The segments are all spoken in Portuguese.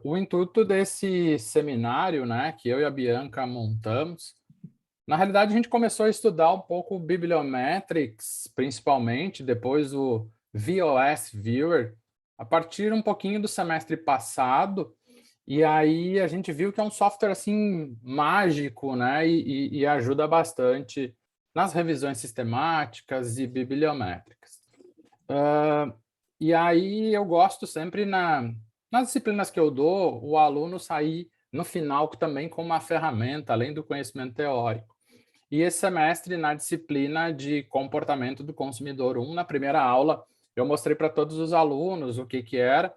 O intuito desse seminário, né, que eu e a Bianca montamos, na realidade a gente começou a estudar um pouco o Bibliometrics, principalmente, depois o VOS Viewer, a partir um pouquinho do semestre passado, e aí a gente viu que é um software assim mágico, né, e ajuda bastante nas revisões sistemáticas e bibliométricas. E aí eu gosto sempre nas disciplinas que eu dou, o aluno sair no final também com uma ferramenta, além do conhecimento teórico. E esse semestre, na disciplina de comportamento do consumidor 1, na primeira aula, eu mostrei para todos os alunos o que era,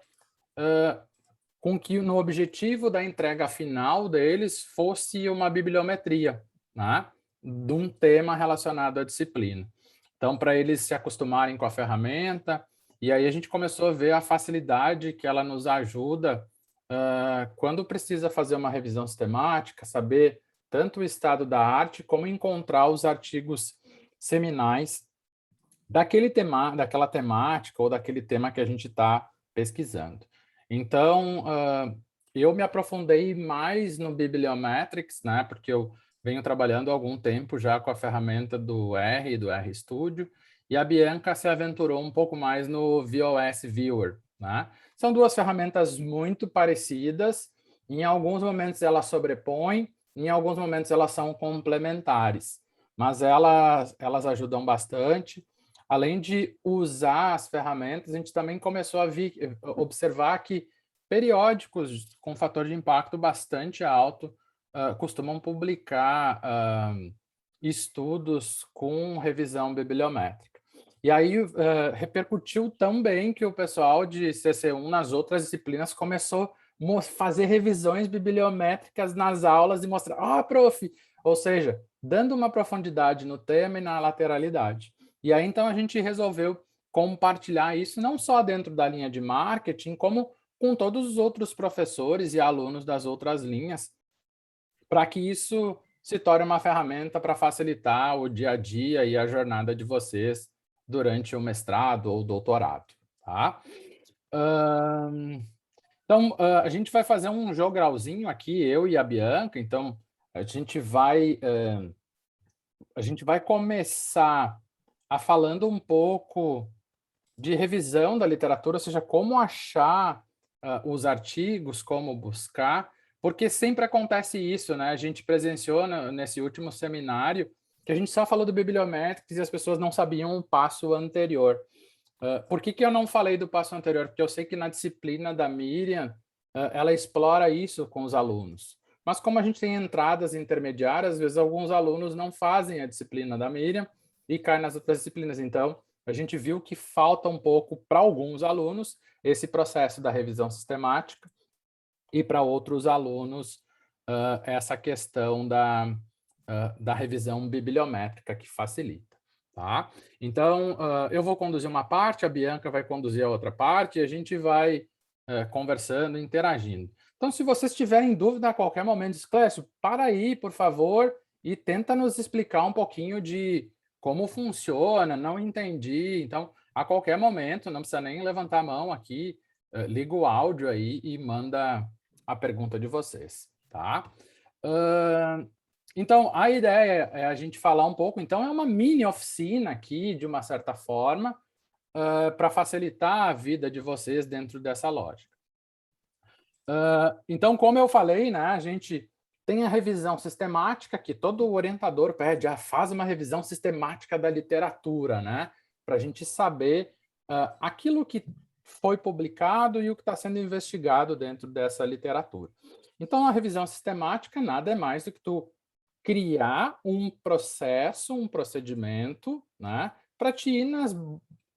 com que no objetivo da entrega final deles fosse uma bibliometria, né, de um tema relacionado à disciplina. Então, para eles se acostumarem com a ferramenta, e aí a gente começou a ver a facilidade que ela nos ajuda quando precisa fazer uma revisão sistemática, saber tanto o estado da arte, como encontrar os artigos seminais daquela temática ou daquele tema que a gente está pesquisando. Então, eu me aprofundei mais no Bibliometrics, né, porque eu venho trabalhando há algum tempo já com a ferramenta do RStudio, e a Bianca se aventurou um pouco mais no VOS Viewer, né? São duas ferramentas muito parecidas, em alguns momentos elas sobrepõem, em alguns momentos elas são complementares, mas elas ajudam bastante. Além de usar as ferramentas, a gente também começou a observar que periódicos com fator de impacto bastante alto costumam publicar estudos com revisão bibliométrica. E aí repercutiu tão bem que o pessoal de CC1 nas outras disciplinas começou a fazer revisões bibliométricas nas aulas e mostrar, prof, ou seja, dando uma profundidade no tema e na lateralidade. E aí, então, a gente resolveu compartilhar isso não só dentro da linha de marketing, como com todos os outros professores e alunos das outras linhas, para que isso se torne uma ferramenta para facilitar o dia a dia e a jornada de vocês durante o mestrado ou doutorado. Tá? Então, a gente vai fazer um jogralzinho aqui, eu e a Bianca. Então, a gente vai começar falando um pouco de revisão da literatura, ou seja, como achar os artigos, como buscar, porque sempre acontece isso, né? A gente presenciou nesse último seminário que a gente só falou do Bibliometrics e as pessoas não sabiam o passo anterior. Por que eu não falei do passo anterior? Porque eu sei que na disciplina da Miriam, ela explora isso com os alunos. Mas como a gente tem entradas intermediárias, às vezes alguns alunos não fazem a disciplina da Miriam e caem nas outras disciplinas. Então, a gente viu que falta um pouco para alguns alunos esse processo da revisão sistemática e para outros alunos essa questão da revisão bibliométrica que facilita. Tá? Então, eu vou conduzir uma parte, a Bianca vai conduzir a outra parte, e a gente vai conversando, interagindo. Então, se vocês tiverem dúvida a qualquer momento, Clécio, para aí, por favor, e tenta nos explicar um pouquinho de como funciona, não entendi. Então, a qualquer momento, não precisa nem levantar a mão aqui, liga o áudio aí e manda a pergunta de vocês, tá? Então, a ideia é a gente falar um pouco, então é uma mini oficina aqui, de uma certa forma, para facilitar a vida de vocês dentro dessa lógica. Então, como eu falei, né, a gente tem a revisão sistemática, que todo orientador pede, faz uma revisão sistemática da literatura, né, para a gente saber aquilo que foi publicado e o que está sendo investigado dentro dessa literatura. Então, a revisão sistemática nada é mais do que tu criar um processo, um procedimento, né, para te ir nas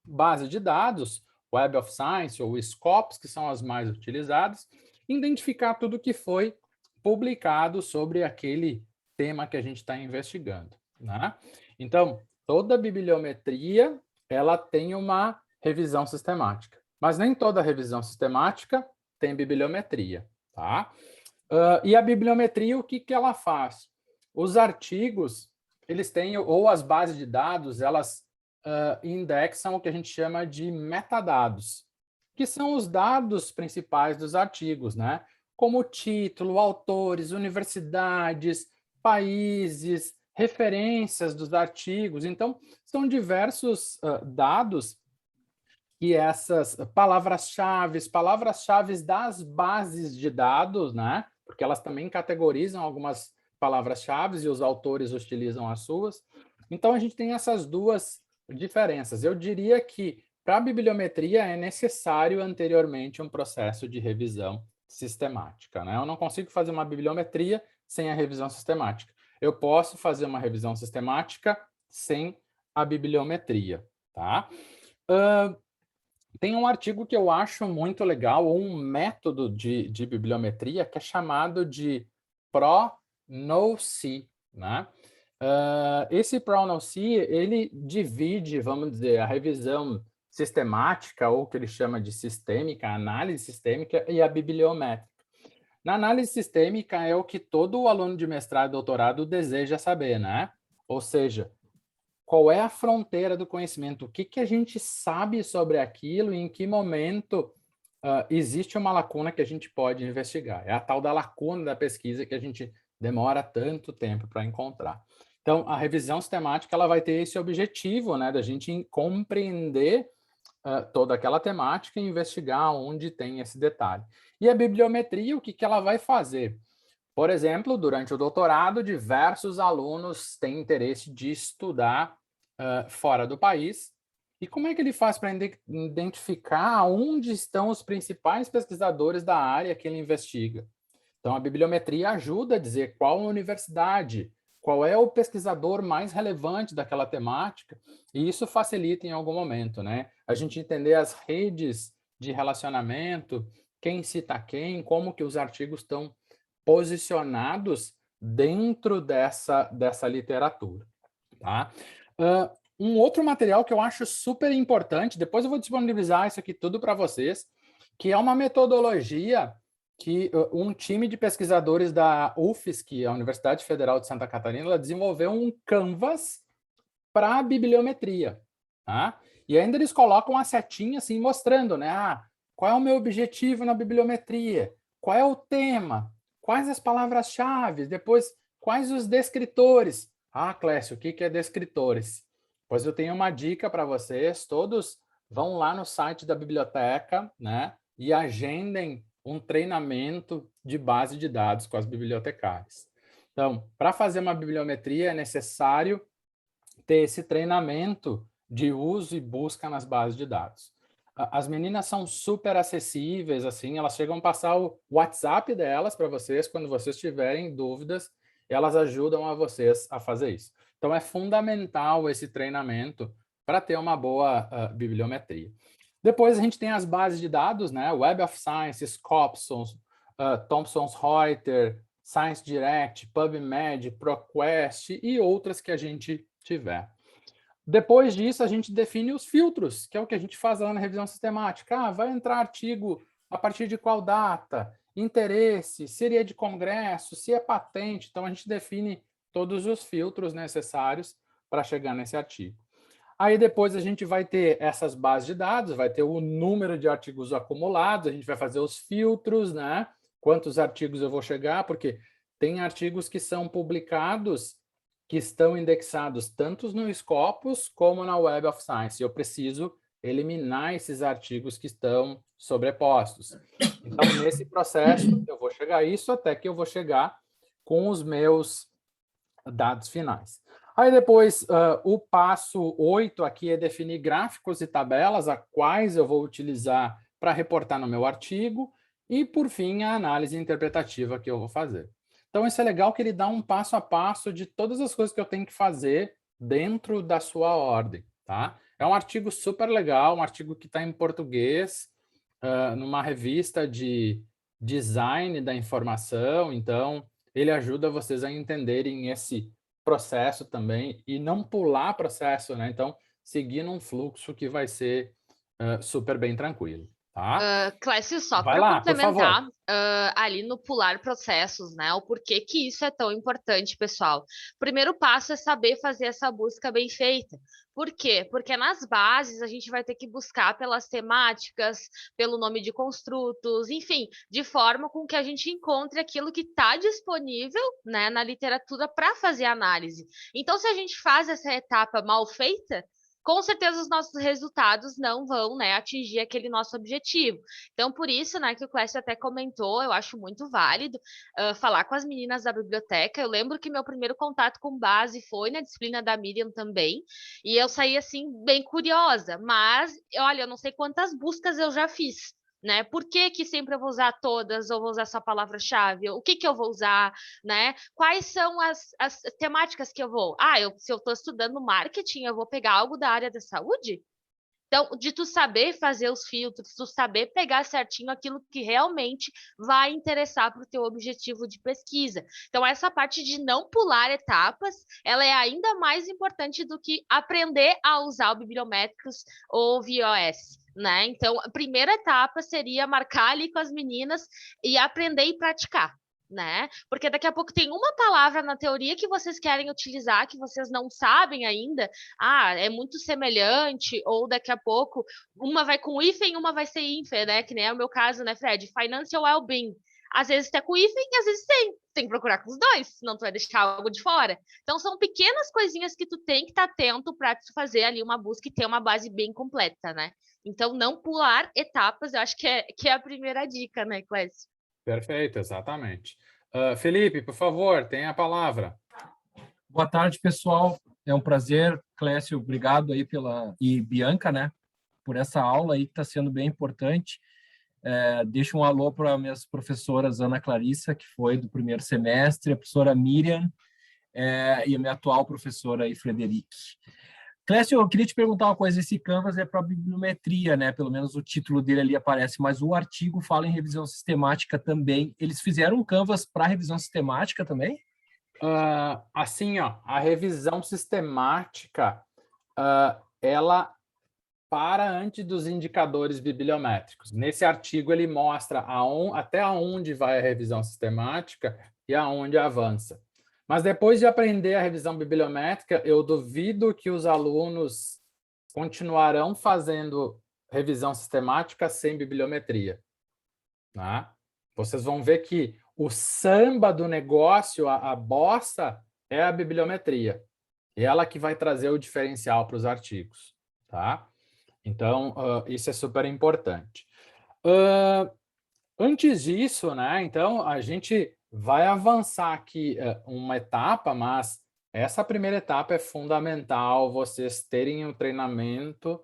bases de dados, Web of Science ou Scopus, que são as mais utilizadas, identificar tudo que foi publicado sobre aquele tema que a gente está investigando. Né? Então, toda bibliometria ela tem uma revisão sistemática, mas nem toda revisão sistemática tem bibliometria. Tá? E a bibliometria, o que ela faz? Os artigos, eles têm, ou as bases de dados, elas indexam o que a gente chama de metadados. que são os dados principais dos artigos, né? Como título, autores, universidades, países, referências dos artigos. Então, são diversos dados e essas palavras-chave das bases de dados, né? Porque elas também categorizam algumas palavras-chave e os autores utilizam as suas. Então, a gente tem essas duas diferenças. Eu diria que, para a bibliometria, é necessário anteriormente um processo de revisão sistemática, né? Eu não consigo fazer uma bibliometria sem a revisão sistemática. Eu posso fazer uma revisão sistemática sem a bibliometria, tá? Tem um artigo que eu acho muito legal, ou um método de bibliometria, que é chamado de PRO-NO-C, né? Esse PRO-NO-C, ele divide, vamos dizer, a revisão sistemática, ou que ele chama de sistêmica, análise sistêmica, e a bibliométrica. Na análise sistêmica é o que todo aluno de mestrado e doutorado deseja saber, né? Ou seja, qual é a fronteira do conhecimento? O que a gente sabe sobre aquilo e em que momento existe uma lacuna que a gente pode investigar? É a tal da lacuna da pesquisa que a gente demora tanto tempo para encontrar. Então, a revisão sistemática ela vai ter esse objetivo, né, da gente compreender toda aquela temática e investigar onde tem esse detalhe. E a bibliometria, o que ela vai fazer? Por exemplo, durante o doutorado, diversos alunos têm interesse de estudar fora do país. E como é que ele faz para identificar onde estão os principais pesquisadores da área que ele investiga? Então, a bibliometria ajuda a dizer qual universidade, qual é o pesquisador mais relevante daquela temática, e isso facilita em algum momento, né? A gente entender as redes de relacionamento, quem cita quem, como que os artigos estão posicionados dentro dessa literatura. Tá? Um outro material que eu acho super importante, depois eu vou disponibilizar isso aqui tudo para vocês, que é uma metodologia que um time de pesquisadores da UFSC, a Universidade Federal de Santa Catarina, ela desenvolveu um canvas para bibliometria. Tá? E ainda eles colocam uma setinha assim, mostrando, né? Qual é o meu objetivo na bibliometria? Qual é o tema? Quais as palavras-chave? Depois, quais os descritores? Clécio, o que é descritores? Pois eu tenho uma dica para vocês, todos vão lá no site da biblioteca, né, e agendem um treinamento de base de dados com as bibliotecárias. Então, para fazer uma bibliometria é necessário ter esse treinamento de uso e busca nas bases de dados. As meninas são super acessíveis, assim, elas chegam a passar o WhatsApp delas para vocês, quando vocês tiverem dúvidas, elas ajudam a vocês a fazer isso. Então, é fundamental esse treinamento para ter uma boa bibliometria. Depois, a gente tem as bases de dados, né? Web of Science, Scopus, Thomson Reuters, Science Direct, PubMed, ProQuest e outras que a gente tiver. Depois disso, a gente define os filtros, que é o que a gente faz lá na revisão sistemática. Vai entrar artigo a partir de qual data, interesse, se ele é de congresso, se é patente. Então, a gente define todos os filtros necessários para chegar nesse artigo. Aí depois a gente vai ter essas bases de dados, vai ter o número de artigos acumulados, a gente vai fazer os filtros, né? Quantos artigos eu vou chegar, porque tem artigos que são publicados que estão indexados tanto no Scopus como na Web of Science. Eu preciso eliminar esses artigos que estão sobrepostos. Então, nesse processo, eu vou chegar a isso até que eu vou chegar com os meus dados finais. Aí depois, o passo 8 aqui é definir gráficos e tabelas, a quais eu vou utilizar para reportar no meu artigo, e, por fim, a análise interpretativa que eu vou fazer. Então, isso é legal que ele dá um passo a passo de todas as coisas que eu tenho que fazer dentro da sua ordem, tá? É um artigo super legal, um artigo que está em português, numa revista de design da informação, então ele ajuda vocês a entenderem esse processo também e não pular processo, né? Então, seguir num fluxo que vai ser super bem tranquilo, tá? Clécio, só Vai para lá, por favor. complementar, ali no pular processos, né? O porquê que isso é tão importante, pessoal. O primeiro passo é saber fazer essa busca bem feita. Por quê? Porque nas bases a gente vai ter que buscar pelas temáticas, pelo nome de construtos, enfim, de forma com que a gente encontre aquilo que está disponível, né, na literatura para fazer análise. Então, se a gente faz essa etapa mal feita, com certeza os nossos resultados não vão, né, atingir aquele nosso objetivo. Então, por isso, né, que o Clécio até comentou, eu acho muito válido falar com as meninas da biblioteca. Eu lembro que meu primeiro contato com base foi na disciplina da Miriam também, e eu saí, assim, bem curiosa, mas, olha, eu não sei quantas buscas eu já fiz, né? Por que que sempre eu vou usar todas ou vou usar só a palavra-chave? O que que eu vou usar, né? Quais são as temáticas que eu vou? Se eu estou estudando marketing, eu vou pegar algo da área da saúde? Então, de tu saber fazer os filtros, tu saber pegar certinho aquilo que realmente vai interessar para o teu objetivo de pesquisa. Então, essa parte de não pular etapas, ela é ainda mais importante do que aprender a usar o Bibliométricos ou o VOS. Né? Então, a primeira etapa seria marcar ali com as meninas e aprender e praticar. Né? Porque daqui a pouco tem uma palavra na teoria que vocês querem utilizar, que vocês não sabem ainda, é muito semelhante, ou daqui a pouco uma vai com hífen e uma vai sem hífen, né? Que nem é o meu caso, né, Fred? Financial well-being. Às vezes tá com hífen e às vezes sem. Tem que procurar com os dois, senão tu vai deixar algo de fora. Então são pequenas coisinhas que tu tem que estar atento para fazer ali uma busca e ter uma base bem completa, né? Então não pular etapas, eu acho que é a primeira dica, né, Clécio? Perfeito, exatamente. Felipe, por favor, tenha a palavra. Boa tarde, pessoal. É um prazer, Clécio, obrigado aí e Bianca, né, por essa aula aí que está sendo bem importante. Deixo um alô para minhas professoras Ana Clarissa, que foi do primeiro semestre, a professora Miriam e a minha atual professora aí, Frederic. Clécio, eu queria te perguntar uma coisa, esse Canvas é para bibliometria, né? Pelo menos o título dele ali aparece, mas o artigo fala em revisão sistemática também. Eles fizeram um Canvas para revisão sistemática também? Assim, ó, a revisão sistemática, ela para antes dos indicadores bibliométricos. Nesse artigo, ele mostra até onde vai a revisão sistemática e aonde avança. Mas depois de aprender a revisão bibliométrica, eu duvido que os alunos continuarão fazendo revisão sistemática sem bibliometria. Né? Vocês vão ver que o samba do negócio, a bossa, é a bibliometria. É ela que vai trazer o diferencial para os artigos. Tá? Então, isso é super importante. Antes disso, né, então, a gente vai avançar aqui uma etapa, mas essa primeira etapa é fundamental vocês terem o treinamento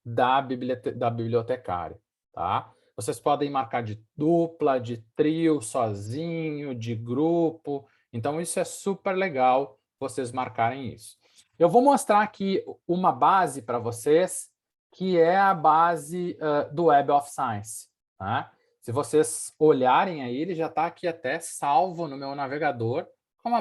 da bibliotecária. Tá? Vocês podem marcar de dupla, de trio, sozinho, de grupo. Então, isso é super legal vocês marcarem isso. Eu vou mostrar aqui uma base para vocês, que é a base do Web of Science. Tá? Se vocês olharem aí, ele já está aqui até salvo no meu navegador, como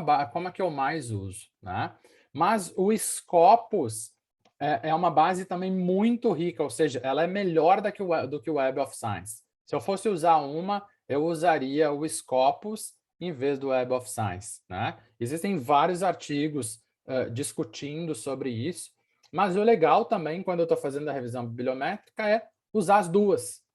a que eu mais uso. Né? Mas o Scopus é uma base também muito rica, ou seja, ela é melhor do que o Web of Science. Se eu fosse usar uma, eu usaria o Scopus em vez do Web of Science. Né? Existem vários artigos discutindo sobre isso, mas o legal também, quando eu estou fazendo a revisão bibliométrica, é usar as duas.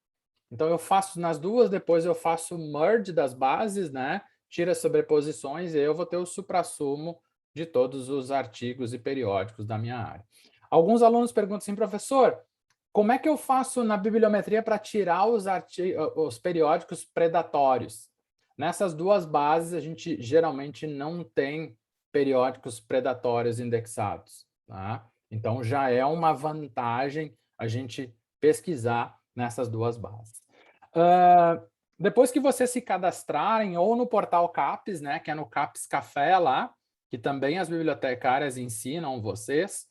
Então, eu faço nas duas, depois eu faço o merge das bases, né? Tiro as sobreposições e eu vou ter o suprassumo de todos os artigos e periódicos da minha área. Alguns alunos perguntam assim, professor, como é que eu faço na bibliometria para tirar os periódicos predatórios? Nessas duas bases, a gente geralmente não tem periódicos predatórios indexados. Tá? Então, já é uma vantagem a gente pesquisar nessas duas bases. Depois que vocês se cadastrarem ou no portal CAPES, né, que é no CAPES Café lá, que também as bibliotecárias ensinam vocês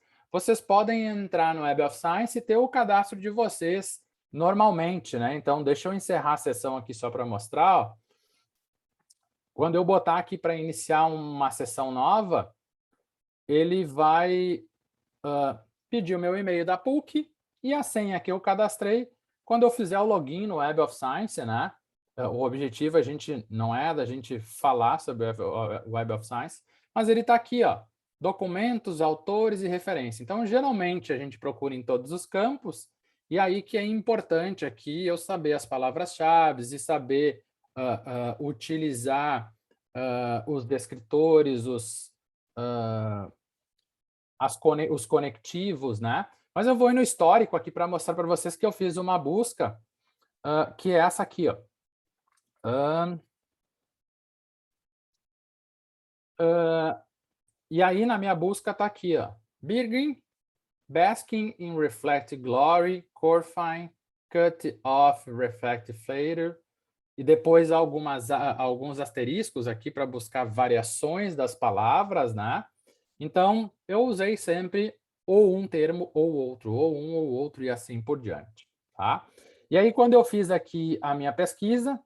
podem entrar no Web of Science e ter o cadastro de vocês normalmente. Né? Então, deixa eu encerrar a sessão aqui só para mostrar. Ó. Quando eu botar aqui para iniciar uma sessão nova, ele vai pedir o meu e-mail da PUC e a senha que eu cadastrei. Quando eu fizer o login no Web of Science, né? O objetivo não é da gente falar sobre o Web of Science, mas ele está aqui, ó. documentos, autores e referência. Então, geralmente, a gente procura em todos os campos, e aí que é importante aqui eu saber as palavras-chave e saber utilizar os descritores, os conectivos, né? Mas eu vou ir no histórico aqui para mostrar para vocês que eu fiz uma busca, que é essa aqui, ó. E aí, na minha busca, está aqui, ó. Birgin, Basking in Reflected Glory, Corfine, Cut Off Reflected Fader, e depois alguns asteriscos aqui para buscar variações das palavras, né? Então, eu usei sempre ou um termo ou outro, ou um ou outro e assim por diante, tá? E aí, quando eu fiz aqui a minha pesquisa,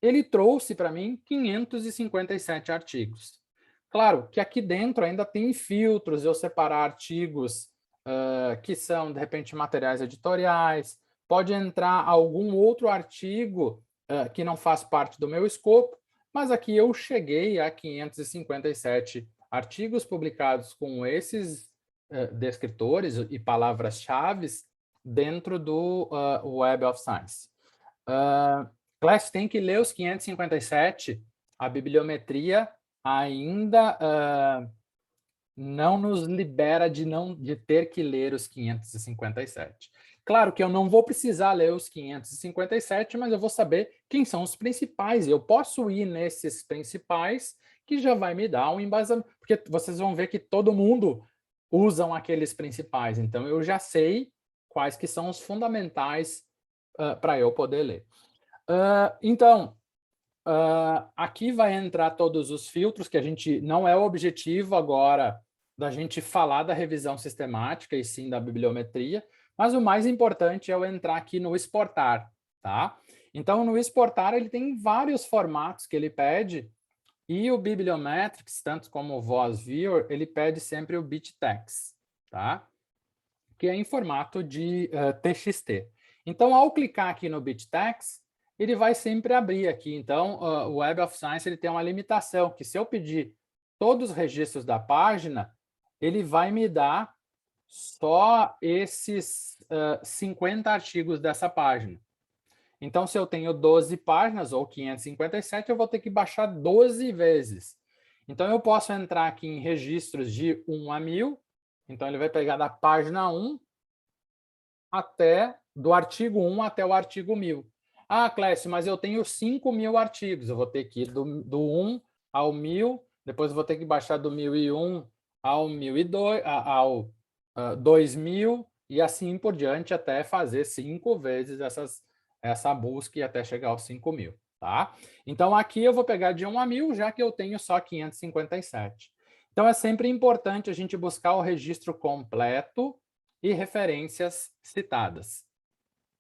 ele trouxe para mim 557 artigos. Claro que aqui dentro ainda tem filtros, eu separar artigos que são, de repente, materiais editoriais, pode entrar algum outro artigo que não faz parte do meu escopo, mas aqui eu cheguei a 557 artigos publicados com esses descritores e palavras-chave dentro do Web of Science. Class tem que ler os 557, a bibliometria ainda não nos libera de ter que ler os 557. Claro que eu não vou precisar ler os 557, mas eu vou saber quem são os principais. Eu posso ir nesses principais, que já vai me dar um embasamento, porque vocês vão ver que todo mundo usam aqueles principais. Então, eu já sei quais que são os fundamentais para eu poder ler. Então, aqui vai entrar todos os filtros, que a gente não é o objetivo agora da gente falar da revisão sistemática e sim da bibliometria, mas o mais importante é eu entrar aqui no exportar, tá? Então, no exportar, ele tem vários formatos que ele pede, e o Bibliometrics, tanto como o Voz Viewer, ele pede sempre o BitTeX, tá? Que é em formato de TXT. Então, ao clicar aqui no BitTeX, ele vai sempre abrir aqui. Então, o Web of Science ele tem uma limitação, que se eu pedir todos os registros da página, ele vai me dar só esses 50 artigos dessa página. Então, se eu tenho 12 páginas, ou 557, eu vou ter que baixar 12 vezes. Então, eu posso entrar aqui em registros de 1 a 1000. Então, ele vai pegar da página 1 do artigo 1 até o artigo 1000. Ah, Clécio, mas eu tenho 5.000 artigos. Eu vou ter que ir do 1 ao 1000, depois eu vou ter que baixar do 1001 ao 1002, ao 2000, e assim por diante, até fazer 5 vezes essa busca e até chegar aos 5.000, tá? Então, aqui eu vou pegar de 1 a 1000, já que eu tenho só 557. Então, é sempre importante a gente buscar o registro completo e referências citadas,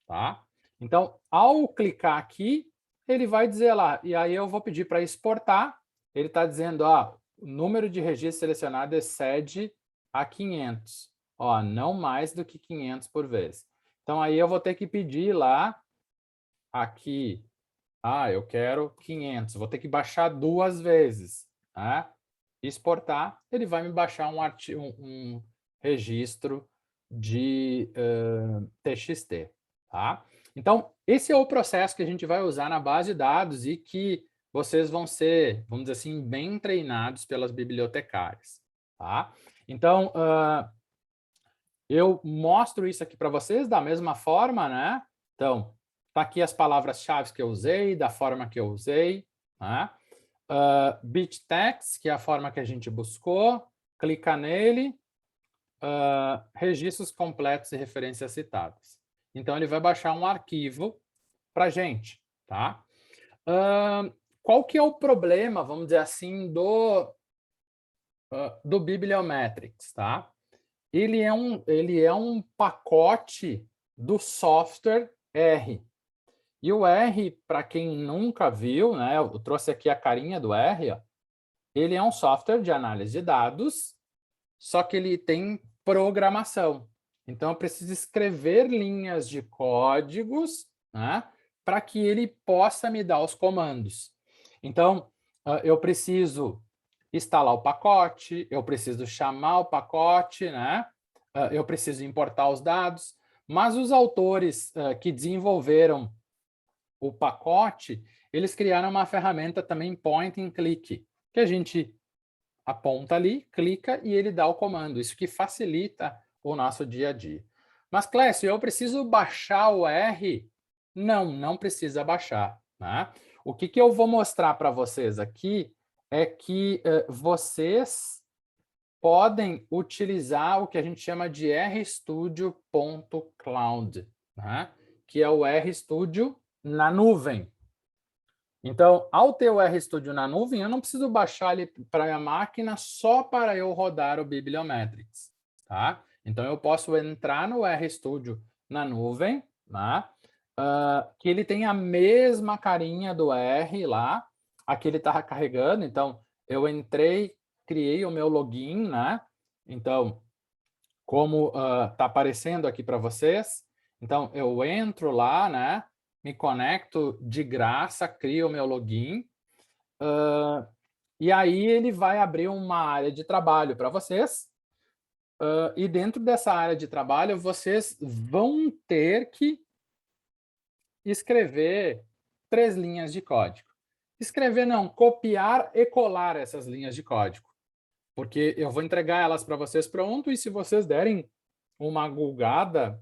tá? Então, ao clicar aqui, ele vai dizer lá, e aí eu vou pedir para exportar, ele está dizendo, o número de registros selecionado excede a 500, não mais do que 500 por vez. Então, aí eu vou ter que pedir lá, aqui, eu quero 500, vou ter que baixar 2 vezes, tá? Exportar, ele vai me baixar um registro de TXT, tá? Então, esse é o processo que a gente vai usar na base de dados e que vocês vão ser, vamos dizer assim, bem treinados pelas bibliotecárias, tá? Então, eu mostro isso aqui para vocês da mesma forma, né? Então, tá aqui as palavras-chave que eu usei, da forma que eu usei, né? BitTeX, que é a forma que a gente buscou, clica nele, registros completos e referências citadas. Então, ele vai baixar um arquivo para a gente, tá? Qual que é o problema, vamos dizer assim, do Bibliometrics, tá? Ele é um pacote do software R. E o R, para quem nunca viu, né, eu trouxe aqui a carinha do R, ó, ele é um software de análise de dados, só que ele tem programação. Então, eu preciso escrever linhas de códigos, né, para que ele possa me dar os comandos. Então, eu preciso instalar o pacote, eu preciso chamar o pacote, né? Eu preciso importar os dados, mas os autores que desenvolveram o pacote, eles criaram uma ferramenta também point and click, que a gente aponta ali, clica e ele dá o comando. Isso que facilita o nosso dia a dia. Mas, Clécio, eu preciso baixar o R? Não, não precisa baixar. Né? O que eu vou mostrar para vocês aqui é que vocês podem utilizar o que a gente chama de RStudio.cloud, né? Que é o RStudio na nuvem. Então, ao ter o RStudio na nuvem, eu não preciso baixar ele para a máquina só para eu rodar o Bibliometrics. Tá? Então, eu posso entrar no RStudio na nuvem, né? Que ele tem a mesma carinha do R lá. Aqui ele está carregando, então eu entrei, criei o meu login, né? Então, como está aparecendo aqui para vocês, então eu entro lá, né? Me conecto de graça, crio o meu login, e aí ele vai abrir uma área de trabalho para vocês, e dentro dessa área de trabalho vocês vão ter que escrever 3 linhas de código. Escrever não, copiar e colar essas linhas de código, porque eu vou entregar elas para vocês pronto, e se vocês derem uma googada,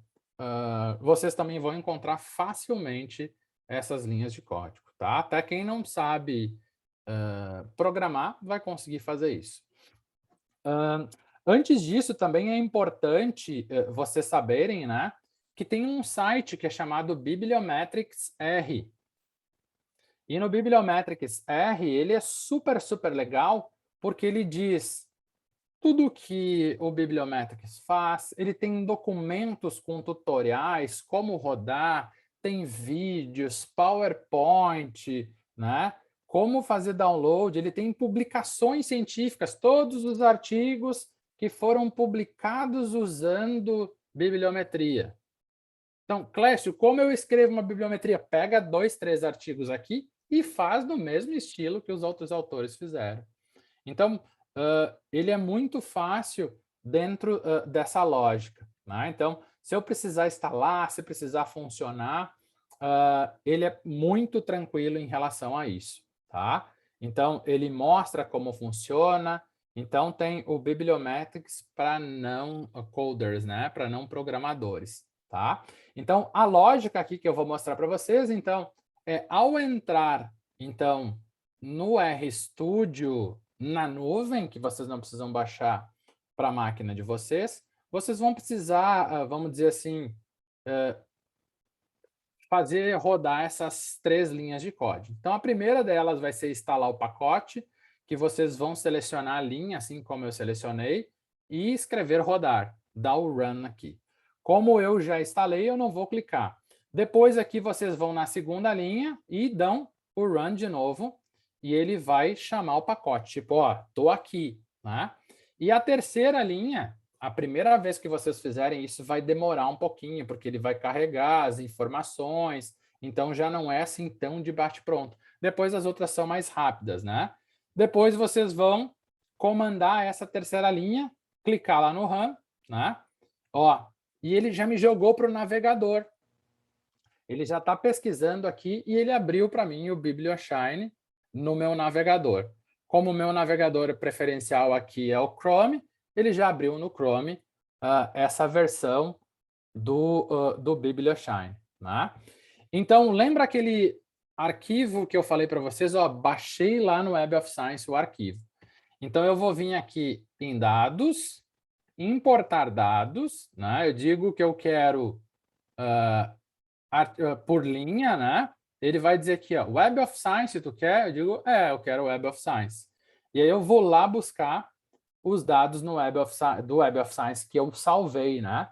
vocês também vão encontrar facilmente essas linhas de código, tá? Até quem não sabe programar vai conseguir fazer isso. Antes disso, também é importante vocês saberem, né, que tem um site que é chamado Bibliometrics R. E no Bibliometrics R, ele é super, super legal, porque ele diz tudo que o Bibliometrics faz, ele tem documentos com tutoriais, como rodar, tem vídeos, PowerPoint, né? Como fazer download, ele tem publicações científicas, todos os artigos que foram publicados usando bibliometria. Então, Clécio, como eu escrevo uma bibliometria? Pega 2, 3 artigos aqui e faz no mesmo estilo que os outros autores fizeram. Então, ele é muito fácil dentro dessa lógica. Né? Então, se eu precisar instalar, se precisar funcionar, ele é muito tranquilo em relação a isso. Tá? Então, ele mostra como funciona. Então, tem o Bibliometrics para não coders, né? Para não programadores. Tá? Então, a lógica aqui que eu vou mostrar para vocês, então, é ao entrar então, no RStudio na nuvem, que vocês não precisam baixar para a máquina de vocês, vocês vão precisar, vamos dizer assim, fazer rodar essas 3 linhas de código. Então, a primeira delas vai ser instalar o pacote, que vocês vão selecionar a linha, assim como eu selecionei, e escrever rodar, dar o run aqui. Como eu já instalei, eu não vou clicar. Depois aqui vocês vão na segunda linha e dão o run de novo, e ele vai chamar o pacote, tipo, ó, tô aqui, né? E a terceira linha, a primeira vez que vocês fizerem isso vai demorar um pouquinho, porque ele vai carregar as informações, então já não é assim tão de bate-pronto. Depois as outras são mais rápidas, né? Depois vocês vão comandar essa terceira linha, clicar lá no run, né? Ó, e ele já me jogou para o navegador. Ele já está pesquisando aqui e ele abriu para mim o BiblioShine no meu navegador. Como o meu navegador preferencial aqui é o Chrome, ele já abriu no Chrome essa versão do BiblioShine. Né? Então, lembra aquele arquivo que eu falei para vocês? Ó, baixei lá no Web of Science o arquivo. Então, eu vou vir aqui em Dados, Importar Dados. Né? Eu digo que eu quero por linha, né? Ele vai dizer aqui, ó, Web of Science, tu quer? Eu digo, eu quero Web of Science. E aí eu vou lá buscar os dados no do Web of Science que eu salvei, né?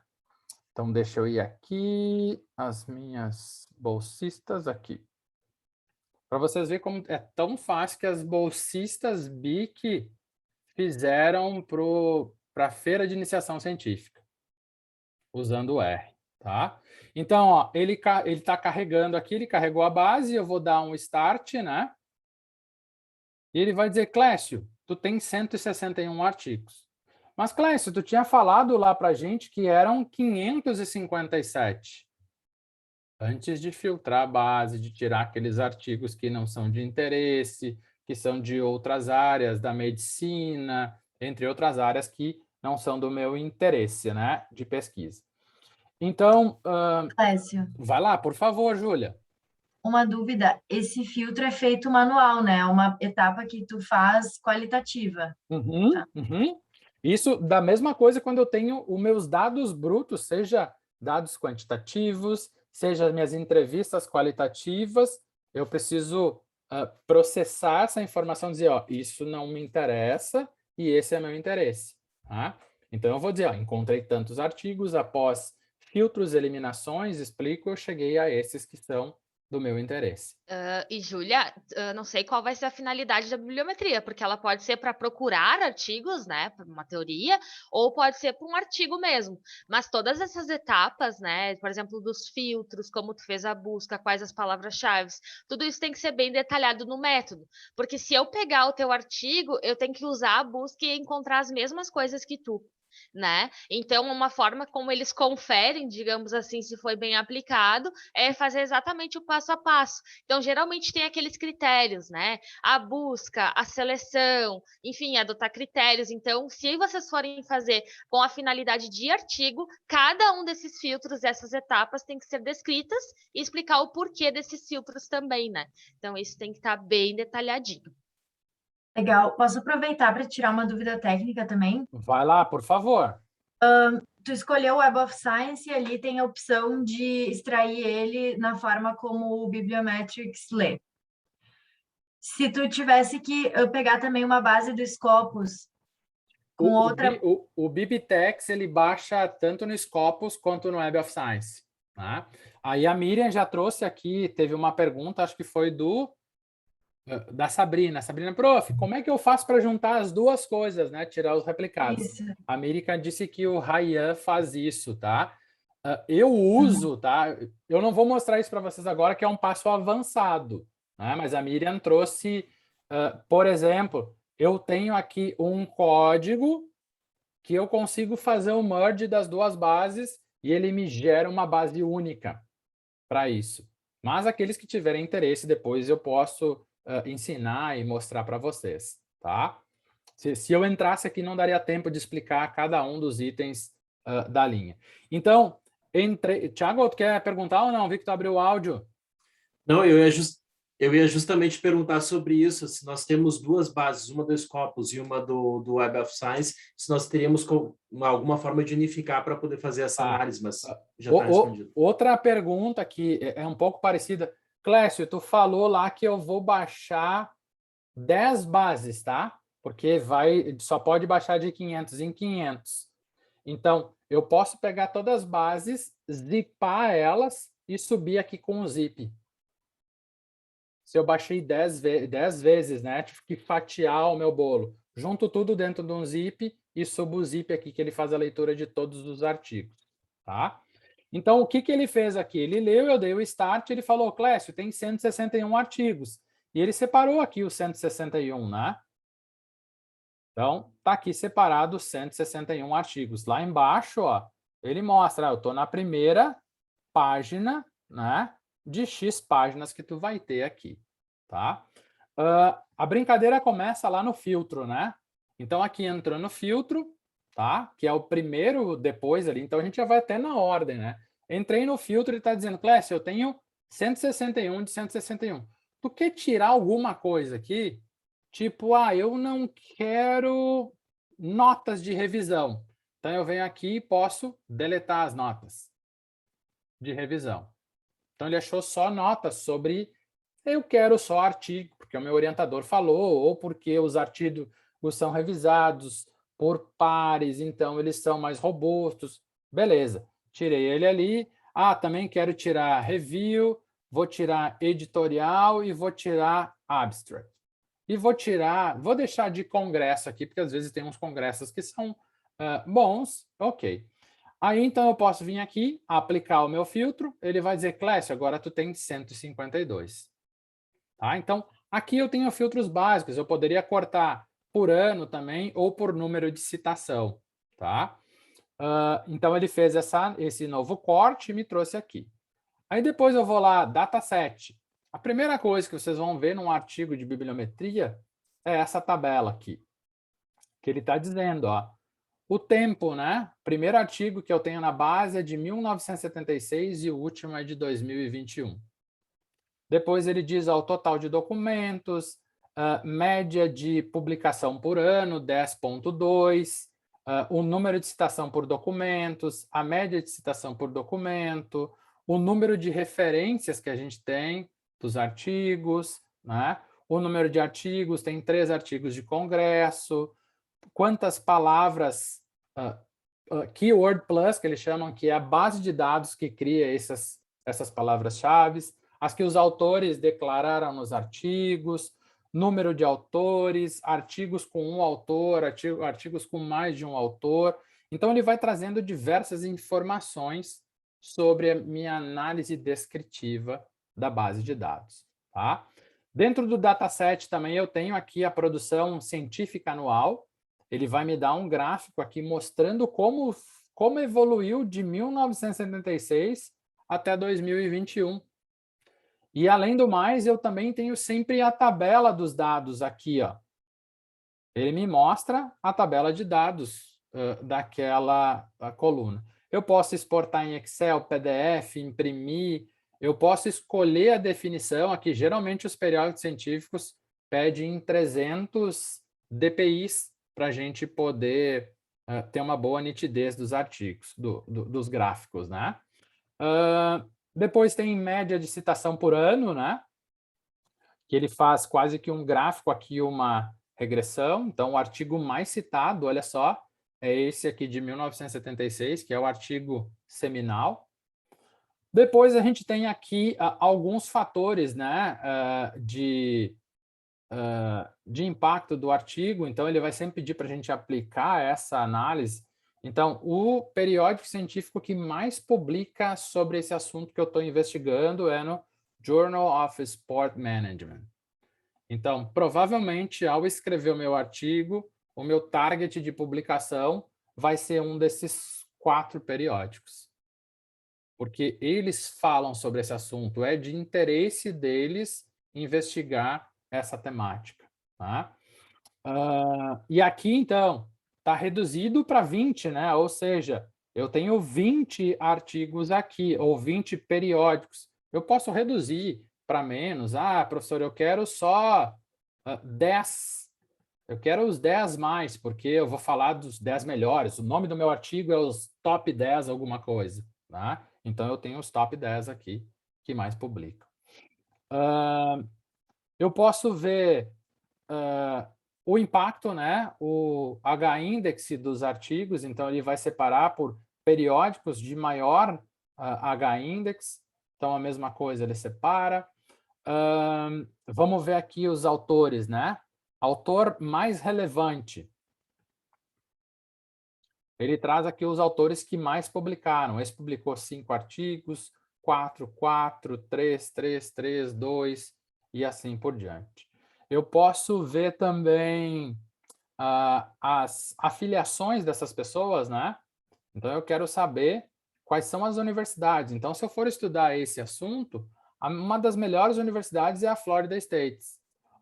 Então, deixa eu ir aqui, as minhas bolsistas aqui. Para vocês verem como é tão fácil que as bolsistas BIC fizeram para a Feira de Iniciação Científica, usando o R. Tá? Então, ó, ele está carregando aqui, ele carregou a base, eu vou dar um start, né? E ele vai dizer, Clécio, tu tem 161 artigos. Mas, Clécio, tu tinha falado lá para a gente que eram 557. Antes de filtrar a base, de tirar aqueles artigos que não são de interesse, que são de outras áreas da medicina, entre outras áreas que não são do meu interesse, né, de pesquisa. Então, Clécio, vai lá, por favor, Júlia. uma dúvida, esse filtro é feito manual, né? É uma etapa que tu faz qualitativa. Tá. Isso, da mesma coisa quando eu tenho os meus dados brutos, seja dados quantitativos, seja minhas entrevistas qualitativas, eu preciso processar essa informação e dizer, ó, isso não me interessa e esse é meu interesse. Tá? Então, eu vou dizer, ó, encontrei tantos artigos, após filtros, eliminações, explico, eu cheguei a esses que são do meu interesse. E, Júlia, não sei qual vai ser a finalidade da bibliometria, porque ela pode ser para procurar artigos, né, para uma teoria, ou pode ser para um artigo mesmo. Mas todas essas etapas, né, por exemplo, dos filtros, como tu fez a busca, quais as palavras-chave, tudo isso tem que ser bem detalhado no método. Porque se eu pegar o teu artigo, eu tenho que usar a busca e encontrar as mesmas coisas que tu. Né? Então, uma forma como eles conferem, digamos assim, se foi bem aplicado, é fazer exatamente o passo a passo. Então, geralmente tem aqueles critérios, né? A busca, a seleção, enfim, adotar critérios. Então, se vocês forem fazer com a finalidade de artigo, cada um desses filtros, essas etapas, tem que ser descritas e explicar o porquê desses filtros também, né? Então, isso tem que estar bem detalhadinho. Legal. Posso aproveitar para tirar uma dúvida técnica também? Vai lá, por favor. Tu escolheu o Web of Science e ali tem a opção de extrair ele na forma como o Bibliometrics lê. Se tu tivesse que pegar também uma base do Scopus com outra... O BibTeX, ele baixa tanto no Scopus quanto no Web of Science. Tá? Aí a Miriam já trouxe aqui, teve uma pergunta, acho que foi da Sabrina. Sabrina, prof, como é que eu faço para juntar as duas coisas, né? Tirar os replicados. Isso. A Miriam disse que o Ryan faz isso, tá? Eu uso, tá? Eu não vou mostrar isso para vocês agora, que é um passo avançado, né? Mas a Miriam trouxe, por exemplo, eu tenho aqui um código que eu consigo fazer o merge das duas bases e ele me gera uma base única para isso. Mas aqueles que tiverem interesse, depois eu posso ensinar e mostrar para vocês, tá? Se eu entrasse aqui, não daria tempo de explicar cada um dos itens da linha. Então, Thiago, tu quer perguntar ou não? Vi que tu abriu o áudio. Não, eu ia justamente perguntar sobre isso, se nós temos duas bases, uma do Scopus e uma do Web of Science, se nós teríamos alguma forma de unificar para poder fazer essa análise, mas já está respondido. Outra pergunta que é um pouco parecida. Clécio, tu falou lá que eu vou baixar 10 bases, tá? Porque só pode baixar de 500 em 500. Então, eu posso pegar todas as bases, zipar elas e subir aqui com o zip. Se eu baixei 10 vezes, né? Tive que fatiar o meu bolo. Junto tudo dentro de um zip e subo o zip aqui, que ele faz a leitura de todos os artigos, tá? Então, o que ele fez aqui? Ele leu, eu dei o start, ele falou, Clécio, tem 161 artigos. E ele separou aqui os 161, né? Então, tá aqui separado os 161 artigos. Lá embaixo, ó, ele mostra, eu estou na primeira página, né? De X páginas que tu vai ter aqui, tá? A brincadeira começa lá no filtro, né? Então, aqui entrou no filtro, tá? Que é o primeiro depois ali, então a gente já vai até na ordem, né? Entrei no filtro e está dizendo, Clécio, eu tenho 161 de 161. Tu quer tirar alguma coisa aqui? Tipo, eu não quero notas de revisão. Então, eu venho aqui e posso deletar as notas de revisão. Então, ele achou só notas sobre eu quero só artigo, porque o meu orientador falou, ou porque os artigos são revisados por pares, então eles são mais robustos. Beleza, tirei ele ali. Também quero tirar review, vou tirar editorial e vou tirar abstract. E vou deixar de congresso aqui, porque às vezes tem uns congressos que são bons, ok. Aí, então, eu posso vir aqui, aplicar o meu filtro, ele vai dizer, Clécio, agora tu tem 152. Tá? Então, aqui eu tenho filtros básicos, eu poderia cortar por ano também ou por número de citação, tá? Então, ele fez esse novo corte e me trouxe aqui. Aí depois eu vou lá, dataset. A primeira coisa que vocês vão ver num artigo de bibliometria é essa tabela aqui, que ele está dizendo, ó, o tempo, né? Primeiro artigo que eu tenho na base é de 1976 e o último é de 2021. Depois ele diz ó, o total de documentos, média de publicação por ano, 10.2, o número de citação por documentos, a média de citação por documento, o número de referências que a gente tem dos artigos, né? O número de artigos, tem 3 artigos de congresso, quantas palavras, Keyword Plus, que eles chamam, que é a base de dados que cria essas palavras-chave, as que os autores declararam nos artigos, número de autores, artigos com um autor, artigos com mais de um autor. Então, ele vai trazendo diversas informações sobre a minha análise descritiva da base de dados. Tá? Dentro do dataset também eu tenho aqui a produção científica anual. Ele vai me dar um gráfico aqui mostrando como evoluiu de 1976 até 2021. E, além do mais, eu também tenho sempre a tabela dos dados aqui, ó. Ele me mostra a tabela de dados daquela coluna. Eu posso exportar em Excel, PDF, imprimir, eu posso escolher a definição, aqui geralmente os periódicos científicos pedem 300 dpi para a gente poder ter uma boa nitidez dos artigos, dos gráficos, né? Depois tem média de citação por ano, né? Que ele faz quase que um gráfico aqui, uma regressão. Então, o artigo mais citado, olha só, é esse aqui de 1976, que é o artigo seminal. Depois a gente tem aqui alguns fatores, né, de impacto do artigo. Então, ele vai sempre pedir para a gente aplicar essa análise. Então, o periódico científico que mais publica sobre esse assunto que eu estou investigando é no Journal of Sport Management. Então, provavelmente, ao escrever o meu artigo, o meu target de publicação vai ser um desses 4 periódicos. Porque eles falam sobre esse assunto, é de interesse deles investigar essa temática. Tá? E aqui, então, está reduzido para 20, né? Ou seja, eu tenho 20 artigos aqui, ou 20 periódicos. Eu posso reduzir para menos. Ah, professor, eu quero só 10. Eu quero os 10 mais, porque eu vou falar dos 10 melhores. O nome do meu artigo é os top 10 alguma coisa. Tá? Então, eu tenho os top 10 aqui que mais publicam. Eu posso ver o impacto, né? O H-index dos artigos, então ele vai separar por periódicos de maior H-index. Então, a mesma coisa, ele separa. Vamos ver aqui os autores, né? Autor mais relevante. Ele traz aqui os autores que mais publicaram. Esse publicou 5 artigos, 4, 4, 3, 3, 3, 2 e assim por diante. Eu posso ver também as afiliações dessas pessoas, né? Então, eu quero saber quais são as universidades. Então, se eu for estudar esse assunto, uma das melhores universidades é a Florida State,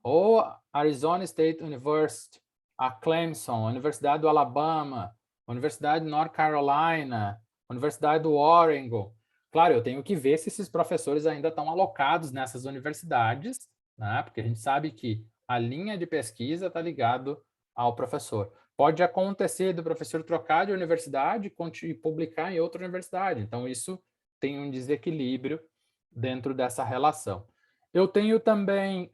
ou Arizona State University, a Clemson, a Universidade do Alabama, a Universidade de North Carolina, a Universidade do Oregon. Claro, eu tenho que ver se esses professores ainda estão alocados nessas universidades, né? Porque a gente sabe que a linha de pesquisa está ligado ao professor. Pode acontecer do professor trocar de universidade e publicar em outra universidade. Então, isso tem um desequilíbrio dentro dessa relação. Eu tenho também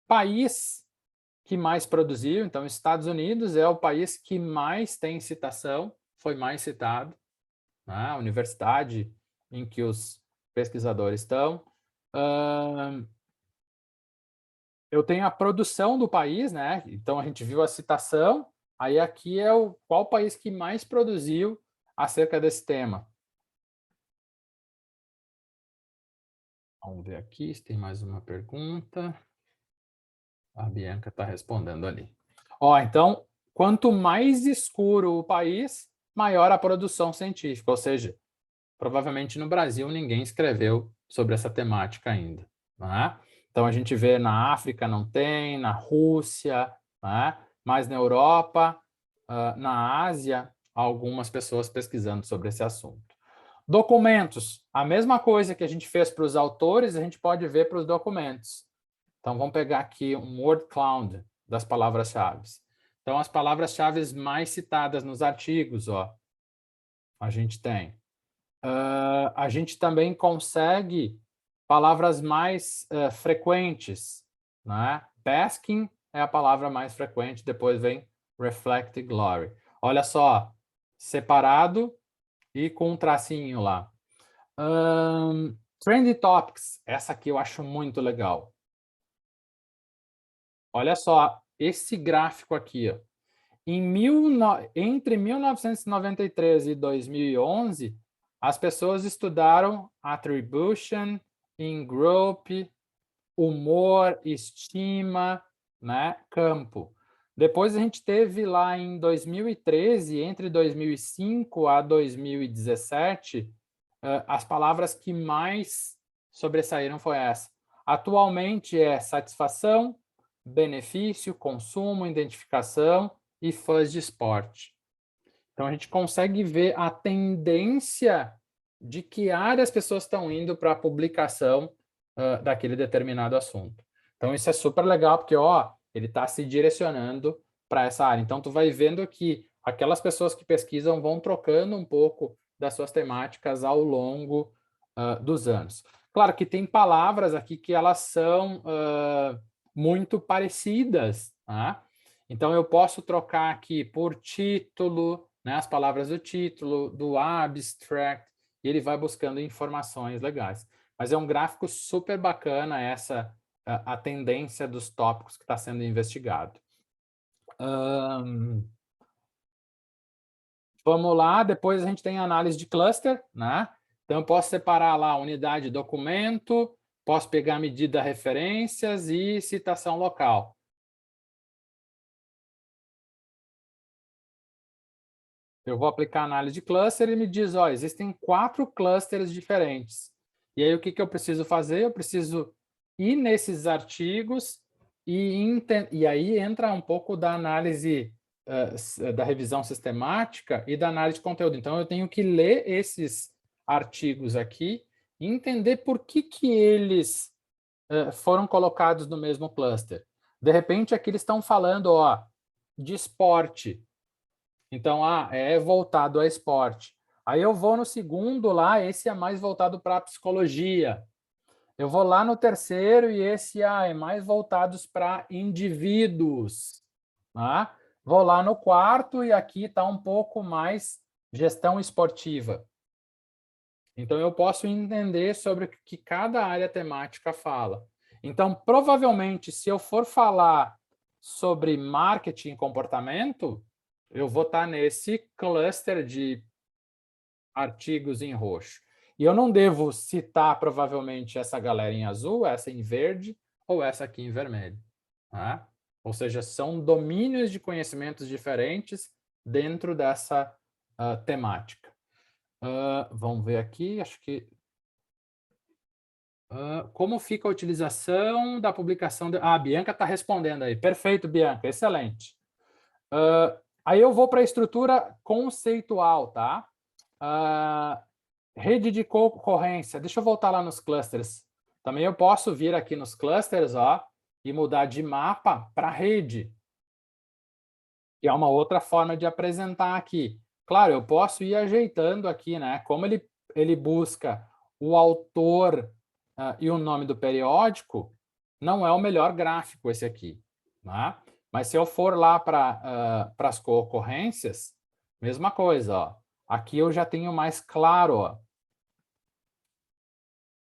país que mais produziu. Então, Estados Unidos é o país que mais tem citação, foi mais citado, né? A universidade em que os pesquisadores estão. Eu tenho a produção do país, né? Então, a gente viu a citação, aí aqui é qual país que mais produziu acerca desse tema. Vamos ver aqui se tem mais uma pergunta. A Bianca está respondendo ali. Ó, então, quanto mais escuro o país, maior a produção científica, ou seja, provavelmente no Brasil ninguém escreveu sobre essa temática ainda, né? Então a gente vê na África não tem, na Rússia, né? Mas na Europa, na Ásia, algumas pessoas pesquisando sobre esse assunto. Documentos, a mesma coisa que a gente fez para os autores, a gente pode ver para os documentos. Então vamos pegar aqui um word cloud das palavras-chave. Então as palavras-chave mais citadas nos artigos, ó, a gente tem. A gente também consegue palavras mais frequentes, né? Basking é a palavra mais frequente, depois vem reflect glory. Olha só, separado e com um tracinho lá. Trendy Topics, essa aqui eu acho muito legal. Olha só, esse gráfico aqui, ó. Entre 1993 e 2011, as pessoas estudaram attribution, in-group, humor, estima, né, campo. Depois a gente teve lá em 2013, entre 2005 a 2017, as palavras que mais sobressaíram foi essa. Atualmente é satisfação, benefício, consumo, identificação e fãs de esporte. Então, a gente consegue ver a tendência de que área as pessoas estão indo para a publicação daquele determinado assunto. Então, isso é super legal, porque ó, ele está se direcionando para essa área. Então, tu vai vendo que aquelas pessoas que pesquisam vão trocando um pouco das suas temáticas ao longo dos anos. Claro que tem palavras aqui que elas são muito parecidas, tá? Então, eu posso trocar aqui por título, né, as palavras do título, do abstract, e ele vai buscando informações legais. Mas é um gráfico super bacana essa a tendência dos tópicos que está sendo investigado. Vamos lá, depois a gente tem análise de cluster, né? Então, eu posso separar lá unidade documento, posso pegar medida referências e citação local. Eu vou aplicar análise de cluster e me diz, ó, existem 4 clusters diferentes. E aí, o que eu preciso fazer? Eu preciso ir nesses artigos e aí entra um pouco da análise, da revisão sistemática e da análise de conteúdo. Então, eu tenho que ler esses artigos aqui e entender por que eles foram colocados no mesmo cluster. De repente, aqui eles estão falando, ó, de esporte. Então, é voltado a esporte. Aí eu vou no segundo lá, esse é mais voltado para a psicologia. Eu vou lá no terceiro e esse é mais voltados para indivíduos. Tá? Vou lá no quarto e aqui está um pouco mais gestão esportiva. Então, eu posso entender sobre o que cada área temática fala. Então, provavelmente, se eu for falar sobre marketing e comportamento, eu vou estar nesse cluster de artigos em roxo. E eu não devo citar, provavelmente, essa galera em azul, essa em verde ou essa aqui em vermelho. Tá? Ou seja, são domínios de conhecimentos diferentes dentro dessa temática. Vamos ver aqui, acho que... como fica a utilização da publicação... a Bianca está respondendo aí. Perfeito, Bianca, excelente. Aí eu vou para a estrutura conceitual, tá? Rede de concorrência. Deixa eu voltar lá nos clusters. Também eu posso vir aqui nos clusters, ó, e mudar de mapa para rede. Que é uma outra forma de apresentar aqui. Claro, eu posso ir ajeitando aqui, né? Como ele busca o autor e o nome do periódico, não é o melhor gráfico esse aqui, né? Mas se eu for lá para as concorrências, mesma coisa, ó. Aqui eu já tenho mais claro, ó.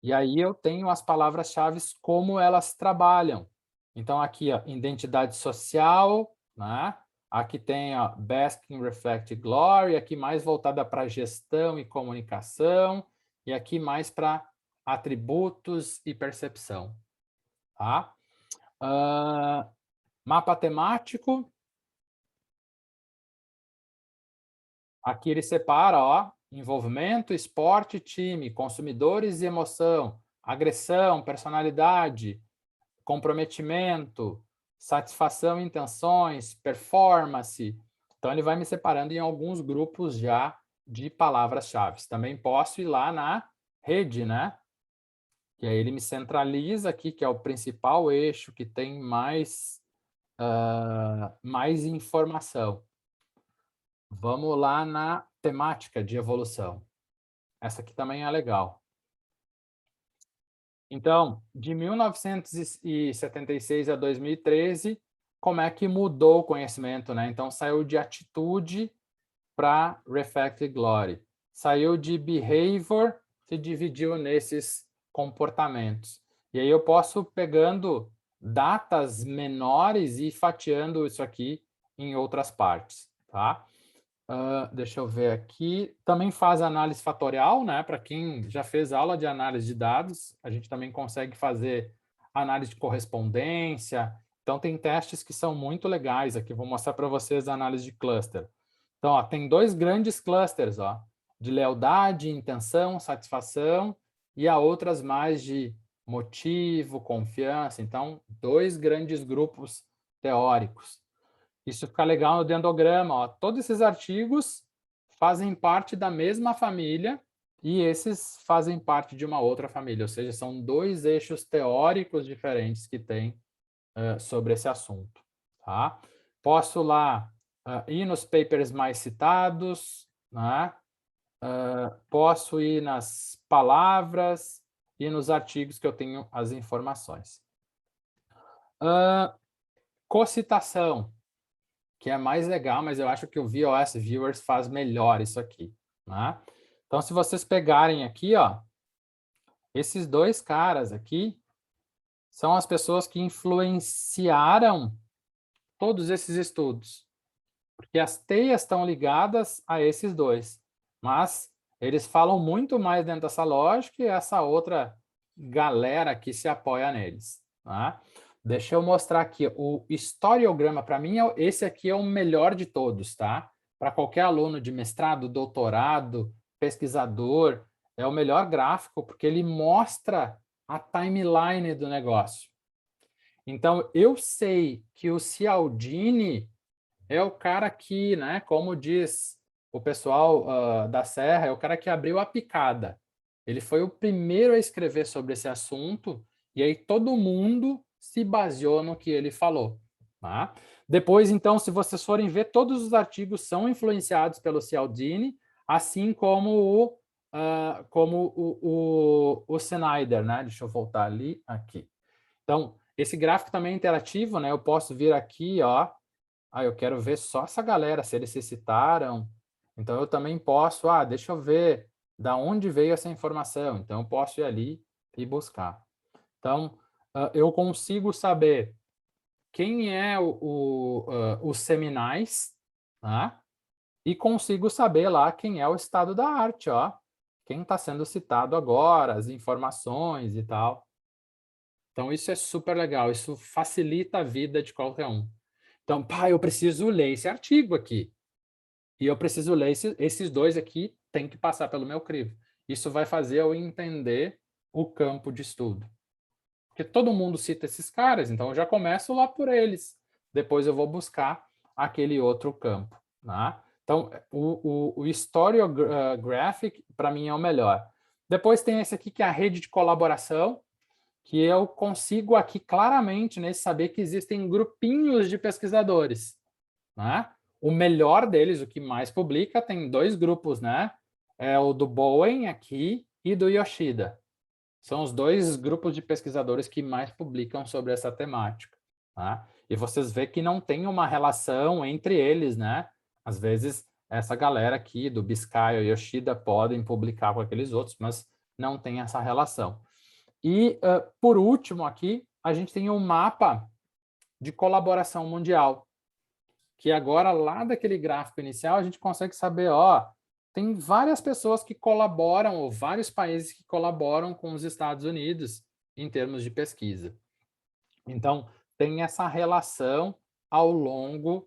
E aí eu tenho as palavras-chave como elas trabalham. Então aqui, ó, identidade social, né? Aqui tem ó, Basking Reflect Glory, aqui mais voltada para gestão e comunicação, e aqui mais para atributos e percepção. Tá? Mapa temático, Aqui ele separa, ó, envolvimento, esporte, time, consumidores e emoção, agressão, personalidade, comprometimento, satisfação e intenções, performance. Então, ele vai me separando em alguns grupos já de palavras-chave. Também posso ir lá na rede, né? E aí ele me centraliza aqui, que é o principal eixo que tem mais informação. Vamos lá na temática de evolução. Essa aqui também é legal. Então, de 1976 a 2013, como é que mudou o conhecimento, né? Então, saiu de atitude para reflected glory. Saiu de behavior, se dividiu nesses comportamentos. E aí eu posso pegando datas menores e fatiando isso aqui em outras partes, tá? Deixa eu ver aqui. Também faz análise fatorial, né? Para quem já fez aula de análise de dados, a gente também consegue fazer análise de correspondência. Então, tem testes que são muito legais aqui. Vou mostrar para vocês a análise de cluster. Então, ó, tem 2 grandes clusters, ó, de lealdade, intenção, satisfação, e há outras mais de motivo, confiança. Então, 2 grandes grupos teóricos. Isso fica legal no dendrograma, ó. Todos esses artigos fazem parte da mesma família e esses fazem parte de uma outra família, ou seja, são 2 eixos teóricos diferentes que tem sobre esse assunto, tá? Posso lá ir nos papers mais citados, né? Posso ir nas palavras e nos artigos que eu tenho as informações. Cocitação, que é mais legal, mas eu acho que o VOS Viewers faz melhor isso aqui, né? Então, se vocês pegarem aqui, ó, esses 2 caras aqui são as pessoas que influenciaram todos esses estudos, porque as teias estão ligadas a esses 2, mas eles falam muito mais dentro dessa lógica e essa outra galera que se apoia neles, tá? Deixa eu mostrar aqui, o historiograma, para mim, esse aqui é o melhor de todos, tá? Para qualquer aluno de mestrado, doutorado, pesquisador, é o melhor gráfico, porque ele mostra a timeline do negócio. Então, eu sei que o Cialdini é o cara que, né, como diz o pessoal da Serra, é o cara que abriu a picada. Ele foi o primeiro a escrever sobre esse assunto, e aí todo mundo se baseou no que ele falou. Tá? Depois, então, se vocês forem ver, todos os artigos são influenciados pelo Cialdini, assim como o Snyder, né? Deixa eu voltar ali, aqui. Então, esse gráfico também é interativo, né? Eu posso vir aqui, ó. Eu quero ver só essa galera, se eles se citaram. Então, eu também posso, deixa eu ver da onde veio essa informação. Então, eu posso ir ali e buscar. Então, eu consigo saber quem é os seminais, tá? E consigo saber lá quem é o estado da arte, ó. Quem está sendo citado agora, as informações e tal. Então, isso é super legal. Isso facilita a vida de qualquer um. Então, eu preciso ler esse artigo aqui. E eu preciso ler esses 2 aqui, tem que passar pelo meu crivo. Isso vai fazer eu entender o campo de estudo. Porque todo mundo cita esses caras, então eu já começo lá por eles. Depois eu vou buscar aquele outro campo. Tá? Então, o Historiographic, para mim, é o melhor. Depois tem esse aqui, que é a rede de colaboração, que eu consigo aqui claramente, né, saber que existem grupinhos de pesquisadores. Né? O melhor deles, o que mais publica, tem 2 grupos, né? É o do Bowen aqui e do Yoshida. São os 2 grupos de pesquisadores que mais publicam sobre essa temática. Tá? E vocês veem que não tem uma relação entre eles, né? Às vezes, essa galera aqui do Biscay e Yoshida podem publicar com aqueles outros, mas não tem essa relação. E, por último aqui, a gente tem um mapa de colaboração mundial, que agora, lá daquele gráfico inicial, a gente consegue saber, tem várias pessoas que colaboram, ou vários países que colaboram com os Estados Unidos em termos de pesquisa. Então, tem essa relação ao longo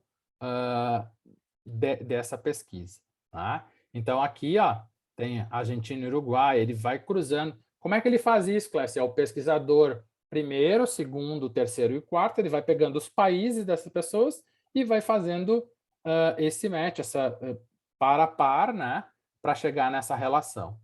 dessa pesquisa. tá? Então, aqui, ó, tem Argentina e Uruguai, ele vai cruzando. Como é que ele faz isso, Clécio? É o pesquisador primeiro, segundo, terceiro e quarto, ele vai pegando os países dessas pessoas e vai fazendo esse match, essa par a par, né? Para chegar nessa relação.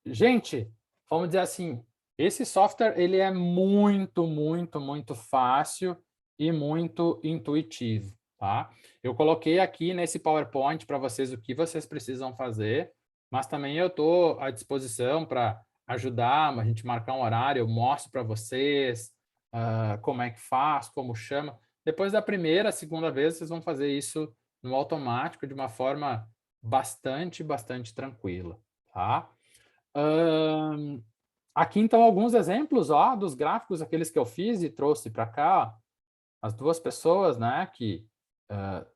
Gente, vamos dizer assim, esse software ele é muito, muito, muito fácil e muito intuitivo, tá? Eu coloquei aqui nesse PowerPoint para vocês o que vocês precisam fazer, mas também eu estou à disposição para ajudar, a gente marcar um horário, eu mostro para vocês como é que faz, como chama. Depois da primeira, segunda vez, vocês vão fazer isso no automático, de uma forma bastante, bastante tranquila, tá? Aqui, então, alguns exemplos dos gráficos, aqueles que eu fiz e trouxe para cá, as duas pessoas, né, que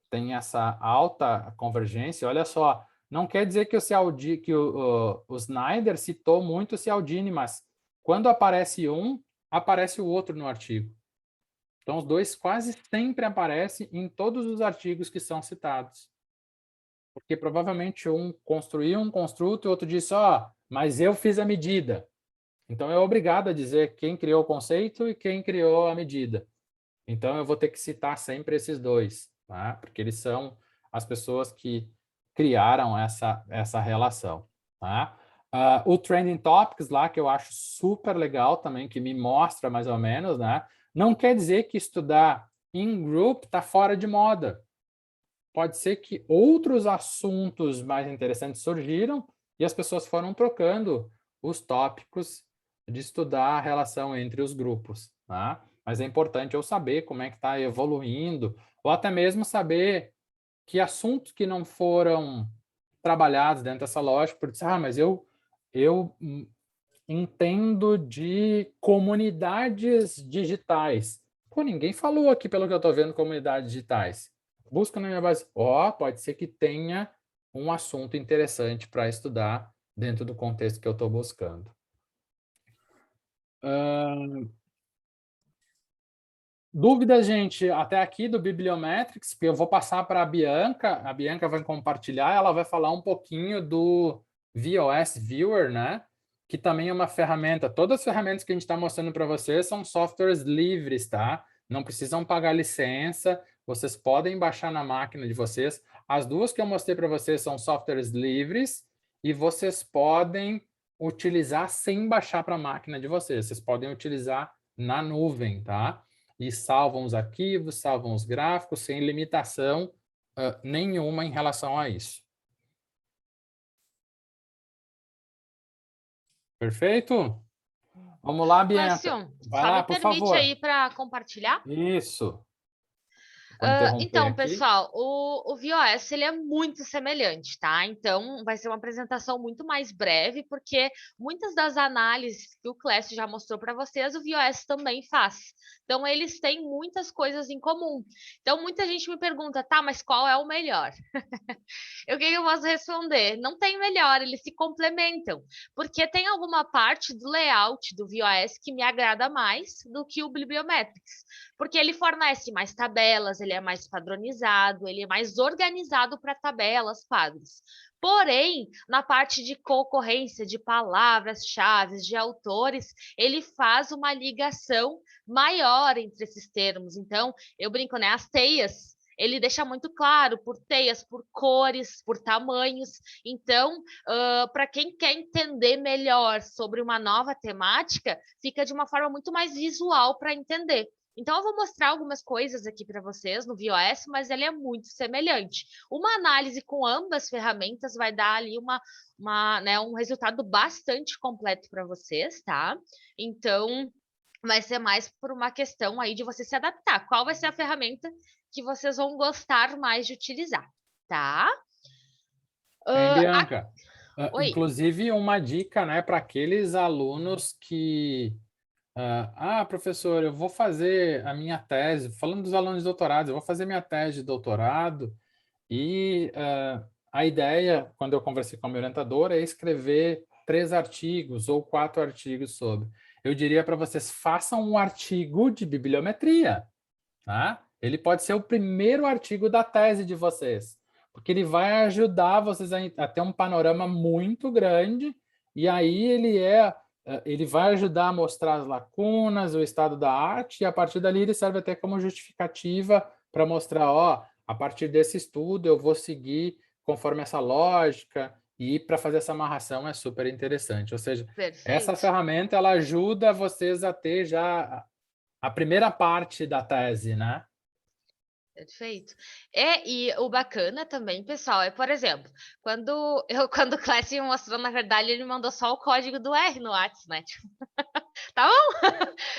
têm essa alta convergência. Olha só, não quer dizer que o Snyder citou muito o Cialdini, mas quando aparece um, aparece o outro no artigo. Então, os dois quase sempre aparecem em todos os artigos que são citados. Porque provavelmente um construiu um construto e o outro disse, mas eu fiz a medida. Então, é obrigado a dizer quem criou o conceito e quem criou a medida. Então, eu vou ter que citar sempre esses dois, tá? Porque eles são as pessoas que criaram essa relação. Tá? O Trending Topics lá, que eu acho super legal também, que me mostra mais ou menos, né? Não quer dizer que estudar em group está fora de moda. Pode ser que outros assuntos mais interessantes surgiram e as pessoas foram trocando os tópicos de estudar a relação entre os grupos, tá? Mas é importante eu saber como é que está evoluindo, ou até mesmo saber que assuntos que não foram trabalhados dentro dessa lógica, porque, mas eu entendo de comunidades digitais. Pô, ninguém falou aqui, pelo que eu estou vendo, comunidades digitais. Busca na minha base. Pode ser que tenha um assunto interessante para estudar dentro do contexto que eu estou buscando. Dúvidas, gente, até aqui do Bibliometrics, que eu vou passar para a Bianca vai compartilhar, ela vai falar um pouquinho do VOS Viewer, né? Que também é uma ferramenta. Todas as ferramentas que a gente está mostrando para vocês são softwares livres, tá? Não precisam pagar licença, vocês podem baixar na máquina de vocês. As duas que eu mostrei para vocês são softwares livres e vocês podem utilizar sem baixar para a máquina de vocês. Vocês podem utilizar na nuvem, tá? E salvam os arquivos, salvam os gráficos, sem limitação nenhuma em relação a isso. Perfeito? Vamos lá, Bianca. Clécio, Vai só lá, me por permite favor. aí para compartilhar? Isso. Vou interromper Então, aqui. pessoal, o VOS ele é muito semelhante, tá? Então, vai ser uma apresentação muito mais breve, porque muitas das análises que o Clécio já mostrou para vocês, o VOS também faz. Então, eles têm muitas coisas em comum. Então, muita gente me pergunta, tá, mas qual é o melhor? O que eu posso responder? Não tem melhor, eles se complementam. Porque tem alguma parte do layout do VOS que me agrada mais do que o Bibliometrics. Porque ele fornece mais tabelas, ele é mais padronizado, ele é mais organizado para tabelas, quadros. Porém, na parte de concorrência de palavras-chave, de autores, ele faz uma ligação maior entre esses termos. Então, eu brinco, né? As teias, ele deixa muito claro por teias, por cores, por tamanhos. Então, para quem quer entender melhor sobre uma nova temática, fica de uma forma muito mais visual para entender. Então, eu vou mostrar algumas coisas aqui para vocês no VOS, mas ele é muito semelhante. Uma análise com ambas ferramentas vai dar ali um resultado bastante completo para vocês, tá? Então, vai ser mais por uma questão aí de você se adaptar. Qual vai ser a ferramenta que vocês vão gostar mais de utilizar, tá? Bianca, Oi. inclusive uma dica, né, para aqueles alunos que professor, eu vou fazer a minha tese, falando dos alunos de doutorado, eu vou fazer minha tese de doutorado e a ideia, quando eu conversei com a minha orientadora, é escrever 3 artigos ou 4 artigos sobre. Eu diria para vocês, façam um artigo de bibliometria, tá? Ele pode ser o primeiro artigo da tese de vocês, porque ele vai ajudar vocês a ter um panorama muito grande, e aí ele vai ajudar a mostrar as lacunas, o estado da arte, e a partir dali ele serve até como justificativa para mostrar, ó, a partir desse estudo eu vou seguir conforme essa lógica, e para fazer essa amarração é super interessante. Ou seja, essa Perfeito. ferramenta ela ajuda vocês a ter já a primeira parte da tese, né? Perfeito. E o bacana também, pessoal, por exemplo, quando o Clécio me mostrou, na verdade, ele mandou só o código do R no WhatsApp, né? Tipo, tá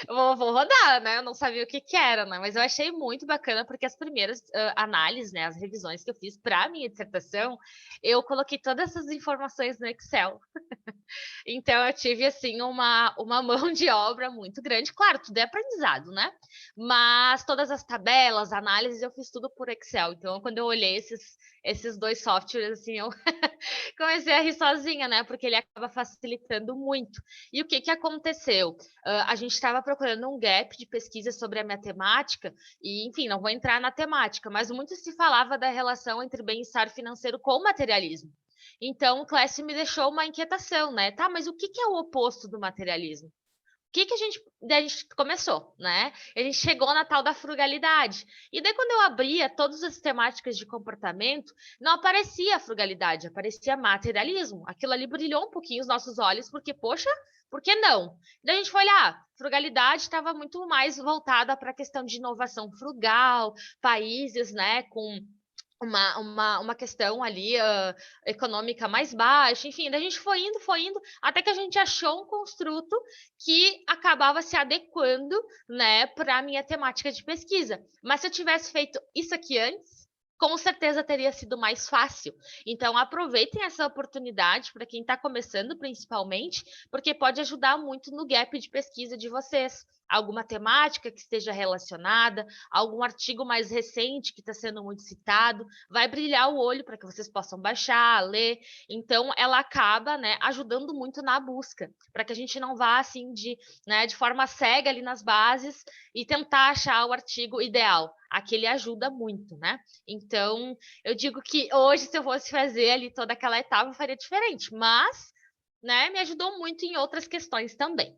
bom, vou rodar, né? Eu não sabia o que era, né? Mas eu achei muito bacana, porque as primeiras análises, né, as revisões que eu fiz para a minha dissertação, eu coloquei todas essas informações no Excel. Então, eu tive, assim, uma mão de obra muito grande. Claro, tudo é aprendizado, né? Mas todas as tabelas, análises, eu fiz tudo por Excel. Então, quando eu olhei esses dois softwares, assim, eu comecei a rir sozinha, né? Porque ele acaba facilitando muito. E o que aconteceu? A gente estava procurando um gap de pesquisa sobre a matemática, e, enfim, não vou entrar na temática, mas muito se falava da relação entre bem-estar financeiro com o materialismo. Então, o Clécio me deixou uma inquietação, né? Tá, mas o que é o oposto do materialismo? Que a gente, daí a gente começou, né? A gente chegou na tal da frugalidade. E daí, quando eu abria todas as temáticas de comportamento, não aparecia frugalidade, aparecia materialismo. Aquilo ali brilhou um pouquinho os nossos olhos, porque, poxa, por que não? Daí a gente foi olhar, frugalidade estava muito mais voltada para a questão de inovação frugal, países, né, com uma questão ali econômica mais baixa, enfim, daí a gente foi indo, até que a gente achou um construto que acabava se adequando, né, para a minha temática de pesquisa. Mas se eu tivesse feito isso aqui antes, com certeza teria sido mais fácil. Então, aproveitem essa oportunidade para quem está começando, principalmente, porque pode ajudar muito no gap de pesquisa de vocês. Alguma temática que esteja relacionada, algum artigo mais recente que está sendo muito citado, vai brilhar o olho para que vocês possam baixar, ler. Então, ela acaba, né, ajudando muito na busca, para que a gente não vá assim de forma cega ali nas bases e tentar achar o artigo ideal. Aqui ele ajuda muito, né? Então, eu digo que hoje, se eu fosse fazer ali toda aquela etapa, eu faria diferente, mas, né, me ajudou muito em outras questões também.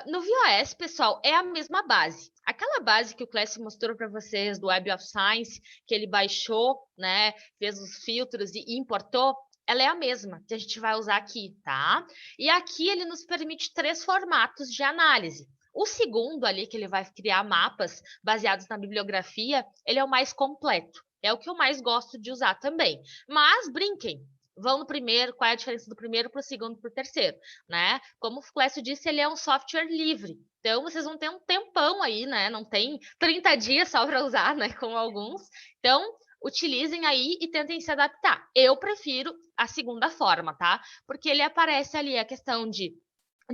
No VOS, pessoal, é a mesma base. Aquela base que o Clécio mostrou para vocês do Web of Science, que ele baixou, né, fez os filtros e importou, ela é a mesma que a gente vai usar aqui, tá? E aqui ele nos permite 3 formatos de análise. O segundo ali, que ele vai criar mapas baseados na bibliografia, ele é o mais completo. É o que eu mais gosto de usar também. Mas brinquem, vão no primeiro, qual é a diferença do primeiro para o segundo para o terceiro, né? Como o Clécio disse, ele é um software livre. Então, vocês vão ter um tempão aí, né? Não tem 30 dias só para usar, né? Como alguns. Então, utilizem aí e tentem se adaptar. Eu prefiro a segunda forma, tá? Porque ele aparece ali a questão de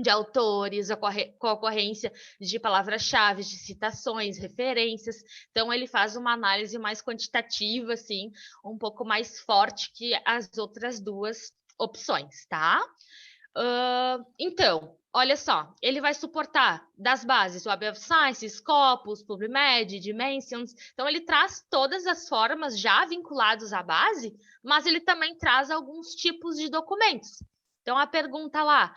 autores, com a ocorrência de palavras-chave, de citações, referências. Então, ele faz uma análise mais quantitativa, assim, um pouco mais forte que as outras duas opções, tá? Então, olha só, ele vai suportar das bases Web of Science, Scopus, PubMed, Dimensions. Então, ele traz todas as formas já vinculadas à base, mas ele também traz alguns tipos de documentos. Então, a pergunta lá,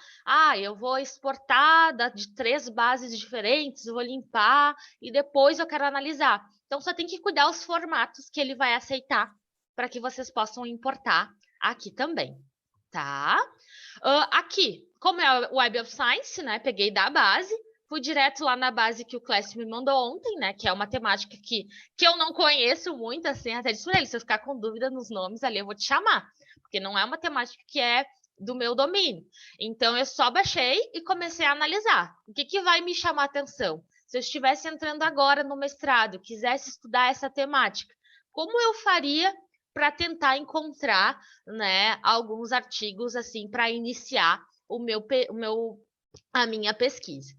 eu vou exportar de 3 bases diferentes, vou limpar e depois eu quero analisar. Então, só tem que cuidar os formatos que ele vai aceitar para que vocês possam importar aqui também, tá? Aqui, como é o Web of Science, né? Peguei da base, fui direto lá na base que o Clécio me mandou ontem, né? Que é uma temática que eu não conheço muito, assim, até disse pra ele, se eu ficar com dúvida nos nomes ali, eu vou te chamar, porque não é uma temática que é do meu domínio. Então, eu só baixei e comecei a analisar. O que vai me chamar a atenção? Se eu estivesse entrando agora no mestrado, quisesse estudar essa temática, como eu faria para tentar encontrar, né, alguns artigos assim para iniciar a minha pesquisa?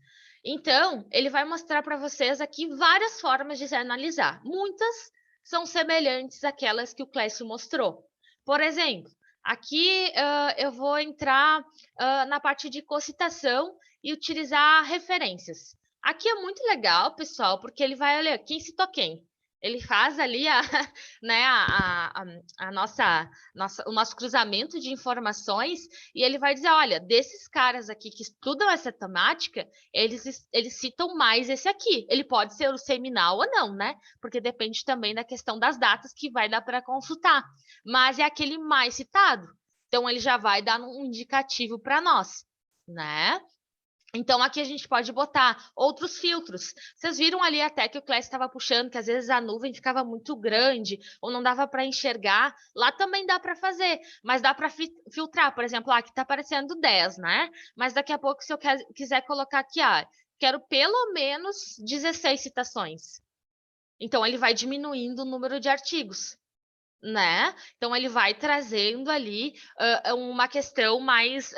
Então, ele vai mostrar para vocês aqui várias formas de se analisar. Muitas são semelhantes àquelas que o Clécio mostrou. Por exemplo, aqui eu vou entrar na parte de cocitação e utilizar referências. Aqui é muito legal, pessoal, porque ele vai olhar quem citou quem. Ele faz ali né, o nosso cruzamento de informações e ele vai dizer, olha, desses caras aqui que estudam essa temática, eles citam mais esse aqui. Ele pode ser o seminal ou não, né? Porque depende também da questão das datas que vai dar para consultar. Mas é aquele mais citado. Então, ele já vai dar um indicativo para nós, né? Então, aqui a gente pode botar outros filtros. Vocês viram ali até que o Clécio estava puxando, que às vezes a nuvem ficava muito grande ou não dava para enxergar. Lá também dá para fazer, mas dá para filtrar. Por exemplo, aqui está aparecendo 10, né? Mas daqui a pouco, se eu quiser colocar aqui, quero pelo menos 16 citações. Então, ele vai diminuindo o número de artigos, né? Então, ele vai trazendo ali uma questão mais...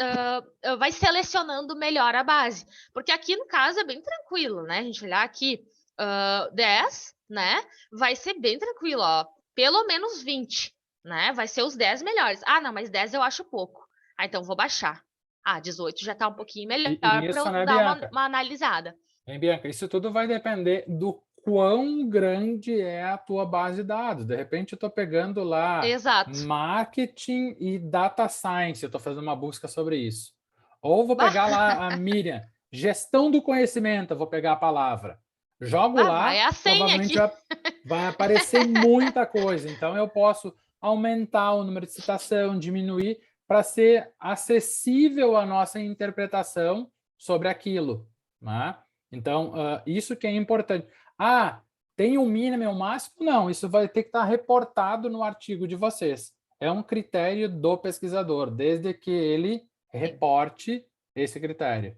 vai selecionando melhor a base. Porque aqui, no caso, é bem tranquilo, né? A gente olhar aqui, 10, né? Vai ser bem tranquilo, ó. Pelo menos 20, né? Vai ser os 10 melhores. Ah, não, mas 10 eu acho pouco. Ah, então vou baixar. 18 já tá um pouquinho melhor para Isso, eu né, dar Bianca? uma analisada. Hein, Bianca? Isso tudo vai depender do quão grande é a tua base de dados. De repente, eu estou pegando lá Exato. marketing e data science, eu estou fazendo uma busca sobre isso. Ou vou pegar lá a Miriam, gestão do conhecimento, eu vou pegar a palavra. Jogo lá, vai a senha provavelmente aqui. vai aparecer muita coisa. Então, eu posso aumentar o número de citação, diminuir, para ser acessível a nossa interpretação sobre aquilo, né? Então, isso que é importante. Tem um mínimo e um máximo? Não, isso vai ter que estar reportado no artigo de vocês. É um critério do pesquisador, desde que ele reporte esse critério.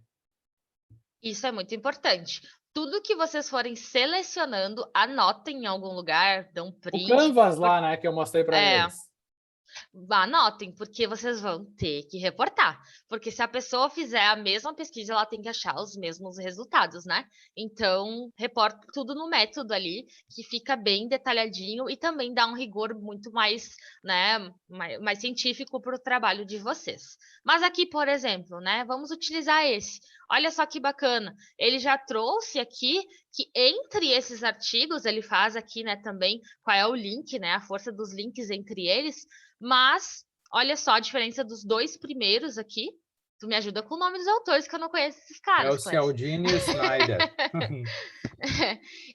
Isso é muito importante. Tudo que vocês forem selecionando, anotem em algum lugar, dão O print. Canvas lá, né, que eu mostrei para eles. Anotem, porque vocês vão ter que reportar. Porque se a pessoa fizer a mesma pesquisa, ela tem que achar os mesmos resultados, né? Então, reporta tudo no método ali, que fica bem detalhadinho e também dá um rigor muito mais, né, mais científico para o trabalho de vocês. Mas aqui, por exemplo, né, vamos utilizar esse. Olha só que bacana. Ele já trouxe aqui que entre esses artigos, ele faz aqui, né, também qual é o link, né, a força dos links entre eles. Mas, olha só a diferença dos dois primeiros aqui. Tu me ajuda com o nome dos autores, que eu não conheço esses caras. É o Cialdini e o Snyder.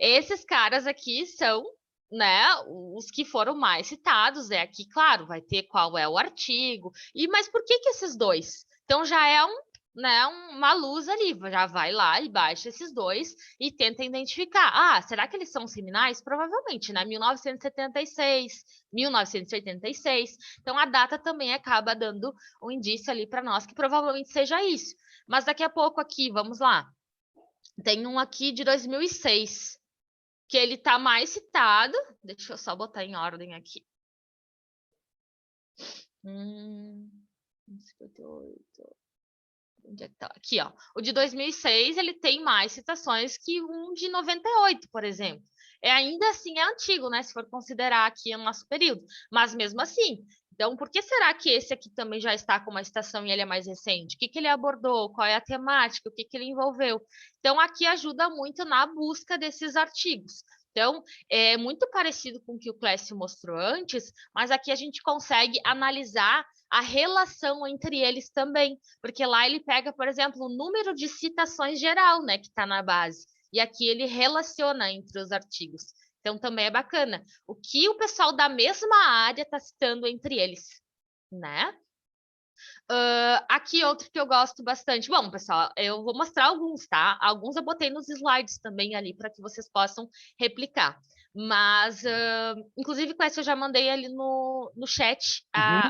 Esses caras aqui são, né, os que foram mais citados. É aqui, claro, vai ter qual é o artigo. Mas por que esses dois? Então, já é uma luz ali. Já vai lá e baixa esses dois e tenta identificar. Será que eles são seminais? Provavelmente, né? 1976, 1986. Então, a data também acaba dando um indício ali para nós que provavelmente seja isso. Mas daqui a pouco aqui, vamos lá. Tem um aqui de 2006, que ele está mais citado. Deixa eu só botar em ordem aqui. 58... Onde é que tá? Aqui, ó. O de 2006, ele tem mais citações que um de 98, por exemplo. Ainda assim é antigo, né? Se for considerar aqui o nosso período. Mas mesmo assim. Então, por que será que esse aqui também já está com uma citação e ele é mais recente? O que ele abordou? Qual é a temática? O que ele envolveu? Então, aqui ajuda muito na busca desses artigos. Então, é muito parecido com o que o Clécio mostrou antes, mas aqui a gente consegue analisar a relação entre eles também, porque lá ele pega, por exemplo, o número de citações geral, né, que está na base, e aqui ele relaciona entre os artigos. Então, também é bacana. O que o pessoal da mesma área está citando entre eles, né? Aqui outro que eu gosto bastante. Bom, pessoal, eu vou mostrar alguns, tá? Alguns eu botei nos slides também ali para que vocês possam replicar. Mas, inclusive, com essa eu já mandei ali no chat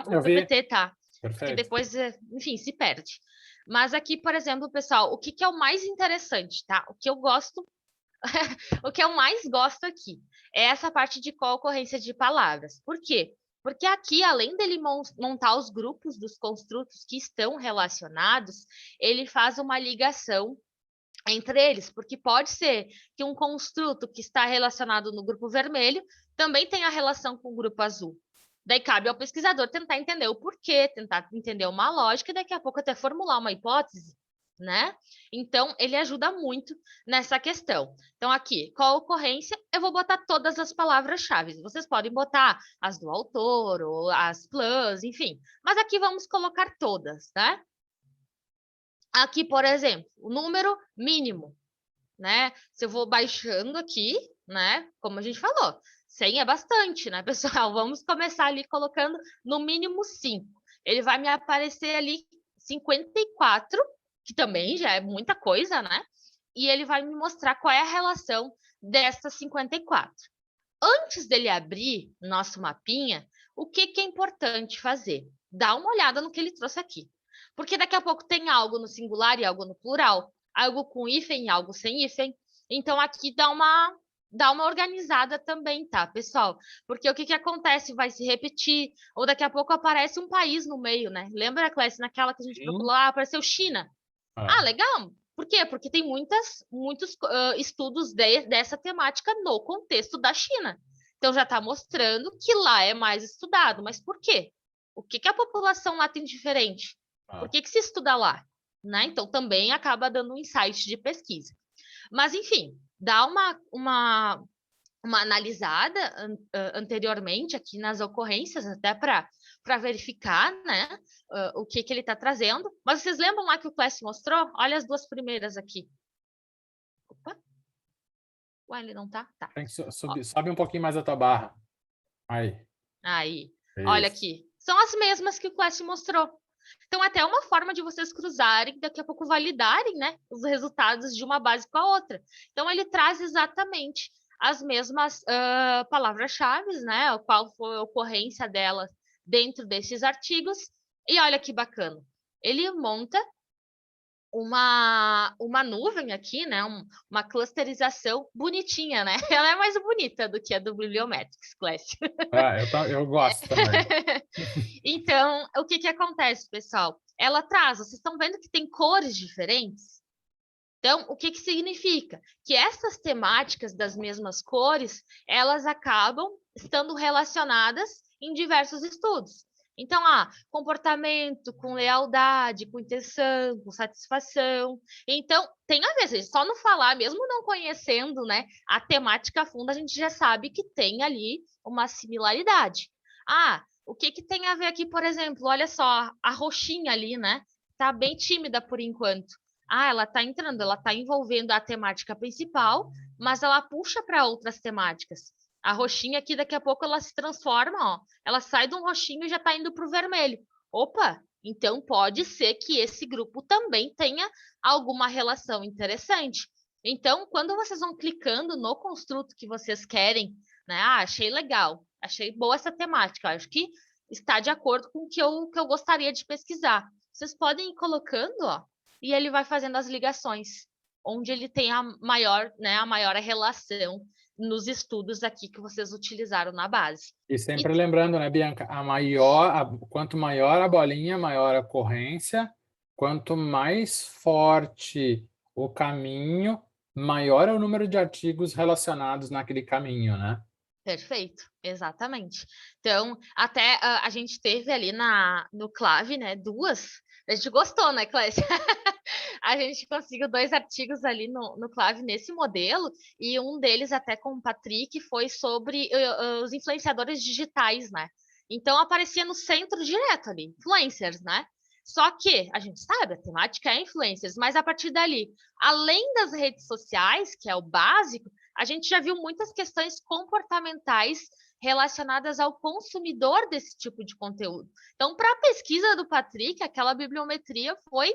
o PPT, tá? Perfeito. Porque depois, enfim, se perde. Mas aqui, por exemplo, pessoal, o que é o mais interessante, tá? O que eu gosto, o que eu mais gosto aqui é essa parte de co-ocorrência de palavras. Por quê? Porque aqui, além dele montar os grupos dos construtos que estão relacionados, ele faz uma ligação entre eles, porque pode ser que um construto que está relacionado no grupo vermelho também tenha relação com o grupo azul. Daí cabe ao pesquisador tentar entender o porquê, tentar entender uma lógica e daqui a pouco até formular uma hipótese, né? Então, ele ajuda muito nessa questão. Então, aqui, qual ocorrência? Eu vou botar todas as palavras-chave. Vocês podem botar as do autor, ou as plus, enfim. Mas aqui vamos colocar todas, né? Aqui, por exemplo, o número mínimo, né? Se eu vou baixando aqui, né? Como a gente falou, 100 é bastante, né, pessoal? Vamos começar ali colocando no mínimo 5. Ele vai me aparecer ali 54, que também já é muita coisa, né? E ele vai me mostrar qual é a relação dessas 54. Antes dele abrir o nosso mapinha, o que é importante fazer? Dá uma olhada no que ele trouxe aqui. Porque daqui a pouco tem algo no singular e algo no plural, algo com hífen e algo sem hífen. Então, aqui dá uma organizada também, tá, pessoal? Porque o que acontece? Vai se repetir, ou daqui a pouco aparece um país no meio, né? Lembra, Clécia, naquela que a gente procurou lá, apareceu China. Ah, legal. Por quê? Porque tem muitos estudos dessa temática no contexto da China. Então, já está mostrando que lá é mais estudado. Mas por quê? O que a população lá tem diferente? Por que se estuda lá? Né? Então, também acaba dando um insight de pesquisa. Mas, enfim, dá uma analisada anteriormente aqui nas ocorrências, até para verificar, né, o que ele está trazendo. Mas vocês lembram lá que o Clécio mostrou? Olha as duas primeiras aqui. Opa. Ué, ele não tá? Tá. Tem que sobe um pouquinho mais a tua barra. Aí. Olha aqui. São as mesmas que o Clécio mostrou. Então, até uma forma de vocês cruzarem, daqui a pouco validarem, né, os resultados de uma base com a outra. Então, ele traz exatamente as mesmas palavras-chave, né, qual foi a ocorrência delas dentro desses artigos. E olha que bacana. Ele monta uma nuvem aqui, né, uma clusterização bonitinha, né? Ela é mais bonita do que a do Bibliometrics, Clécio. Eu gosto também. Então, o que acontece, pessoal? Ela traz, vocês estão vendo que tem cores diferentes? Então, o que significa? Que essas temáticas das mesmas cores, elas acabam estando relacionadas em diversos estudos. Então, comportamento com lealdade, com intenção, com satisfação. Então, tem a ver, só não falar, mesmo não conhecendo, né, a temática a fundo, a gente já sabe que tem ali uma similaridade. O que tem a ver aqui, por exemplo? Olha só, a roxinha ali, né? Tá bem tímida por enquanto. Ela está entrando, ela está envolvendo a temática principal, mas ela puxa para outras temáticas. A roxinha aqui, daqui a pouco, ela se transforma, ó. Ela sai de um roxinho e já está indo para o vermelho. Opa! Então, pode ser que esse grupo também tenha alguma relação interessante. Então, quando vocês vão clicando no construto que vocês querem, né? Achei legal, achei boa essa temática, acho que está de acordo com o que eu gostaria de pesquisar. Vocês podem ir colocando, ó, e ele vai fazendo as ligações, onde ele tem a maior relação nos estudos aqui que vocês utilizaram na base. E sempre lembrando, né, Bianca, quanto maior a bolinha, maior a ocorrência, quanto mais forte o caminho, maior é o número de artigos relacionados naquele caminho, né? Perfeito, exatamente. Então, até a gente teve ali no Clave, né, duas. A gente gostou, né, Clécia? A gente conseguiu 2 artigos ali no Clave nesse modelo, e um deles até com o Patrick foi sobre os influenciadores digitais, né? Então, aparecia no centro direto ali, influencers, né? Só que, a gente sabe, a temática é influencers, mas a partir dali, além das redes sociais, que é o básico, a gente já viu muitas questões comportamentais relacionadas ao consumidor desse tipo de conteúdo. Então, para a pesquisa do Patrick, aquela bibliometria foi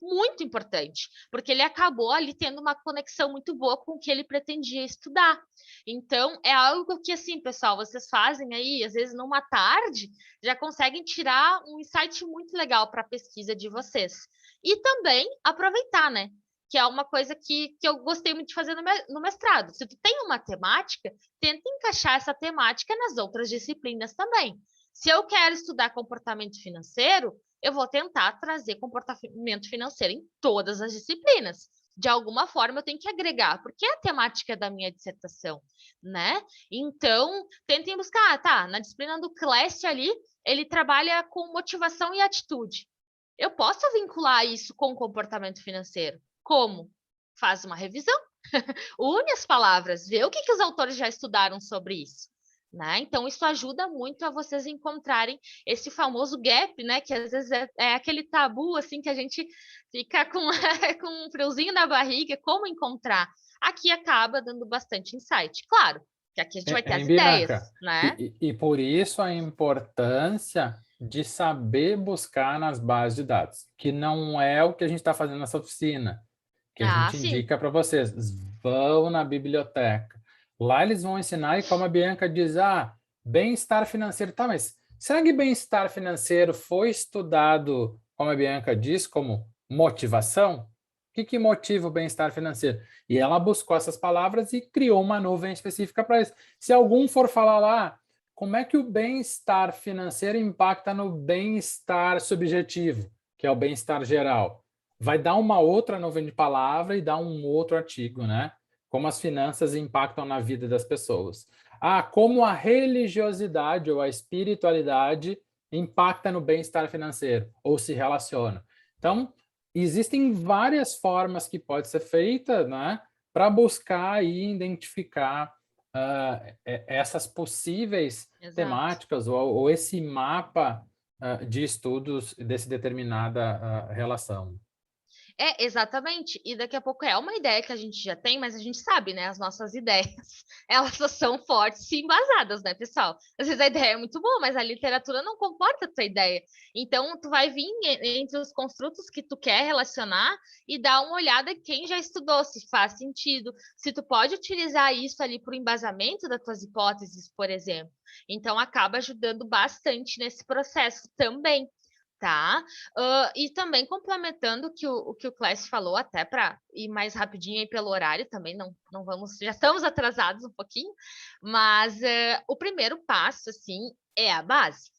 muito importante, porque ele acabou ali tendo uma conexão muito boa com o que ele pretendia estudar. Então, é algo que, assim, pessoal, vocês fazem aí, às vezes, numa tarde, já conseguem tirar um insight muito legal para a pesquisa de vocês. E também aproveitar, né? Que é uma coisa que eu gostei muito de fazer no mestrado. Se tu tem uma temática, tenta encaixar essa temática nas outras disciplinas também. Se eu quero estudar comportamento financeiro, eu vou tentar trazer comportamento financeiro em todas as disciplinas. De alguma forma, eu tenho que agregar, porque é a temática da minha dissertação, né? Então, tentem buscar, na disciplina do Clécio ali, ele trabalha com motivação e atitude. Eu posso vincular isso com o comportamento financeiro. Como? Faz uma revisão, une as palavras, vê o que os autores já estudaram sobre isso. Né? Então, isso ajuda muito a vocês encontrarem esse famoso gap, né? Que às vezes é aquele tabu, assim, que a gente fica com, com um friozinho na barriga, como encontrar. Aqui acaba dando bastante insight. Claro, que aqui a gente vai ter as ideias, Bianca, né? e por isso a importância de saber buscar nas bases de dados, que não é o que a gente está fazendo nessa oficina, que a Ah, gente sim. indica para vocês. Vão na biblioteca. Lá eles vão ensinar, e como a Bianca diz, bem-estar financeiro. Tá, mas será que bem-estar financeiro foi estudado, como a Bianca diz, como motivação? O que motiva o bem-estar financeiro? E ela buscou essas palavras e criou uma nuvem específica para isso. Se algum for falar lá, como é que o bem-estar financeiro impacta no bem-estar subjetivo, que é o bem-estar geral? Vai dar uma outra nuvem de palavra e dar um outro artigo, né? Como as finanças impactam na vida das pessoas. Como a religiosidade ou a espiritualidade impacta no bem-estar financeiro ou se relaciona. Então, existem várias formas que pode ser feita, né, para buscar e identificar essas possíveis Exato. temáticas ou esse mapa de estudos dessa determinada relação. Exatamente. E daqui a pouco é uma ideia que a gente já tem, mas a gente sabe, né? As nossas ideias, elas só são fortes e embasadas, né, pessoal? Às vezes a ideia é muito boa, mas a literatura não comporta a tua ideia. Então, tu vai vir entre os construtos que tu quer relacionar e dar uma olhada em quem já estudou, se faz sentido, se tu pode utilizar isso ali para o embasamento das tuas hipóteses, por exemplo. Então, acaba ajudando bastante nesse processo também. Tá? E também complementando o que o Clécio falou, até para ir mais rapidinho aí pelo horário também, não vamos, já estamos atrasados um pouquinho, mas o primeiro passo, assim, é a base.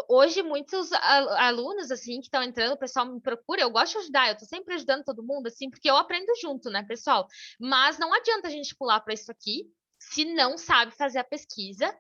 Hoje, muitos alunos, assim, que estão entrando, o pessoal me procura, eu gosto de ajudar, eu estou sempre ajudando todo mundo, assim, porque eu aprendo junto, né, pessoal? Mas não adianta a gente pular para isso aqui se não sabe fazer a pesquisa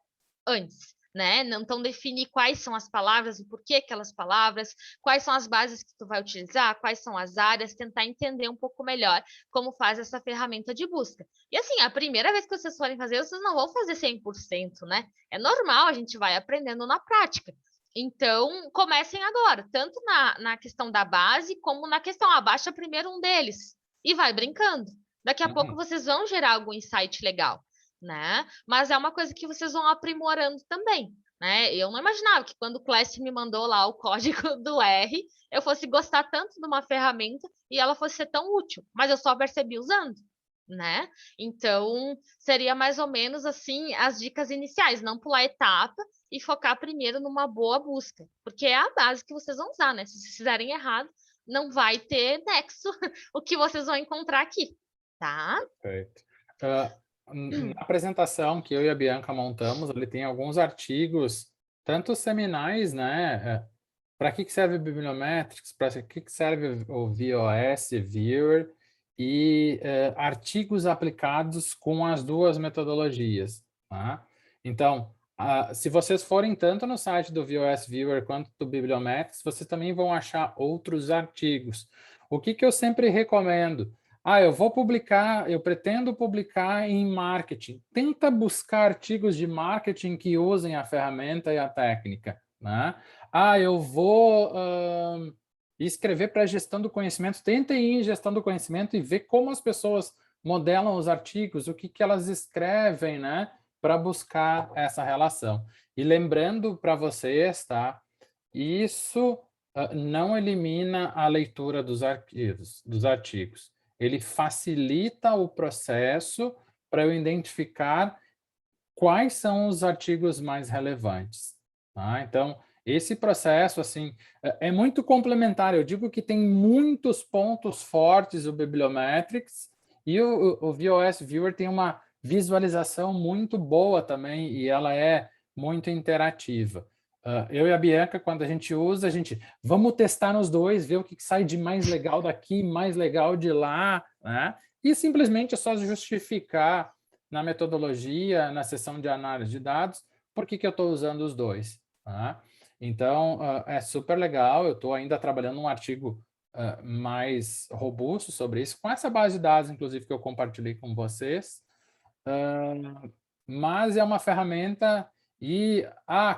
antes. Né? Então, definir quais são as palavras, o porquê aquelas palavras, quais são as bases que tu vai utilizar, quais são as áreas, tentar entender um pouco melhor como faz essa ferramenta de busca. E assim, a primeira vez que vocês forem fazer, vocês não vão fazer 100%, né? É normal, a gente vai aprendendo na prática. Então, comecem agora, tanto na questão da base, como na questão, abaixa primeiro um deles e vai brincando. Daqui a pouco vocês vão gerar algum insight legal. Né? Mas é uma coisa que vocês vão aprimorando também, né? Eu não imaginava que quando o Clécio me mandou lá o código do R, eu fosse gostar tanto de uma ferramenta e ela fosse ser tão útil, mas eu só percebi usando, né? Então, seria mais ou menos assim as dicas iniciais, não pular etapa e focar primeiro numa boa busca, porque é a base que vocês vão usar, né? Se vocês fizerem errado, não vai ter nexo o que vocês vão encontrar aqui, tá? Perfeito. Na apresentação que eu e a Bianca montamos, ele tem alguns artigos, tanto seminais, né? Para que serve o Bibliometrics, para que serve o VOS, Viewer, e artigos aplicados com as duas metodologias. Tá? Então, se vocês forem tanto no site do VOS Viewer quanto do Bibliometrics, vocês também vão achar outros artigos. O que eu sempre recomendo? Eu pretendo publicar em marketing. Tenta buscar artigos de marketing que usem a ferramenta e a técnica, né? Eu vou escrever para gestão do conhecimento. Tenta ir em gestão do conhecimento e ver como as pessoas modelam os artigos, o que elas escrevem, né? Para buscar essa relação. E lembrando para vocês, tá? Isso não elimina a leitura dos artigos. Ele facilita o processo para eu identificar quais são os artigos mais relevantes. Tá? Então, esse processo assim é muito complementar. Eu digo que tem muitos pontos fortes o Bibliometrics e o VOS Viewer tem uma visualização muito boa também e ela é muito interativa. Eu e a Bianca, quando a gente usa, vamos testar nos dois, ver o que sai de mais legal daqui, mais legal de lá, né? E simplesmente é só justificar na metodologia, na seção de análise de dados, por que eu estou usando os dois. Tá? Então, é super legal. Eu estou ainda trabalhando num artigo mais robusto sobre isso, com essa base de dados, inclusive, que eu compartilhei com vocês. Mas é uma ferramenta e...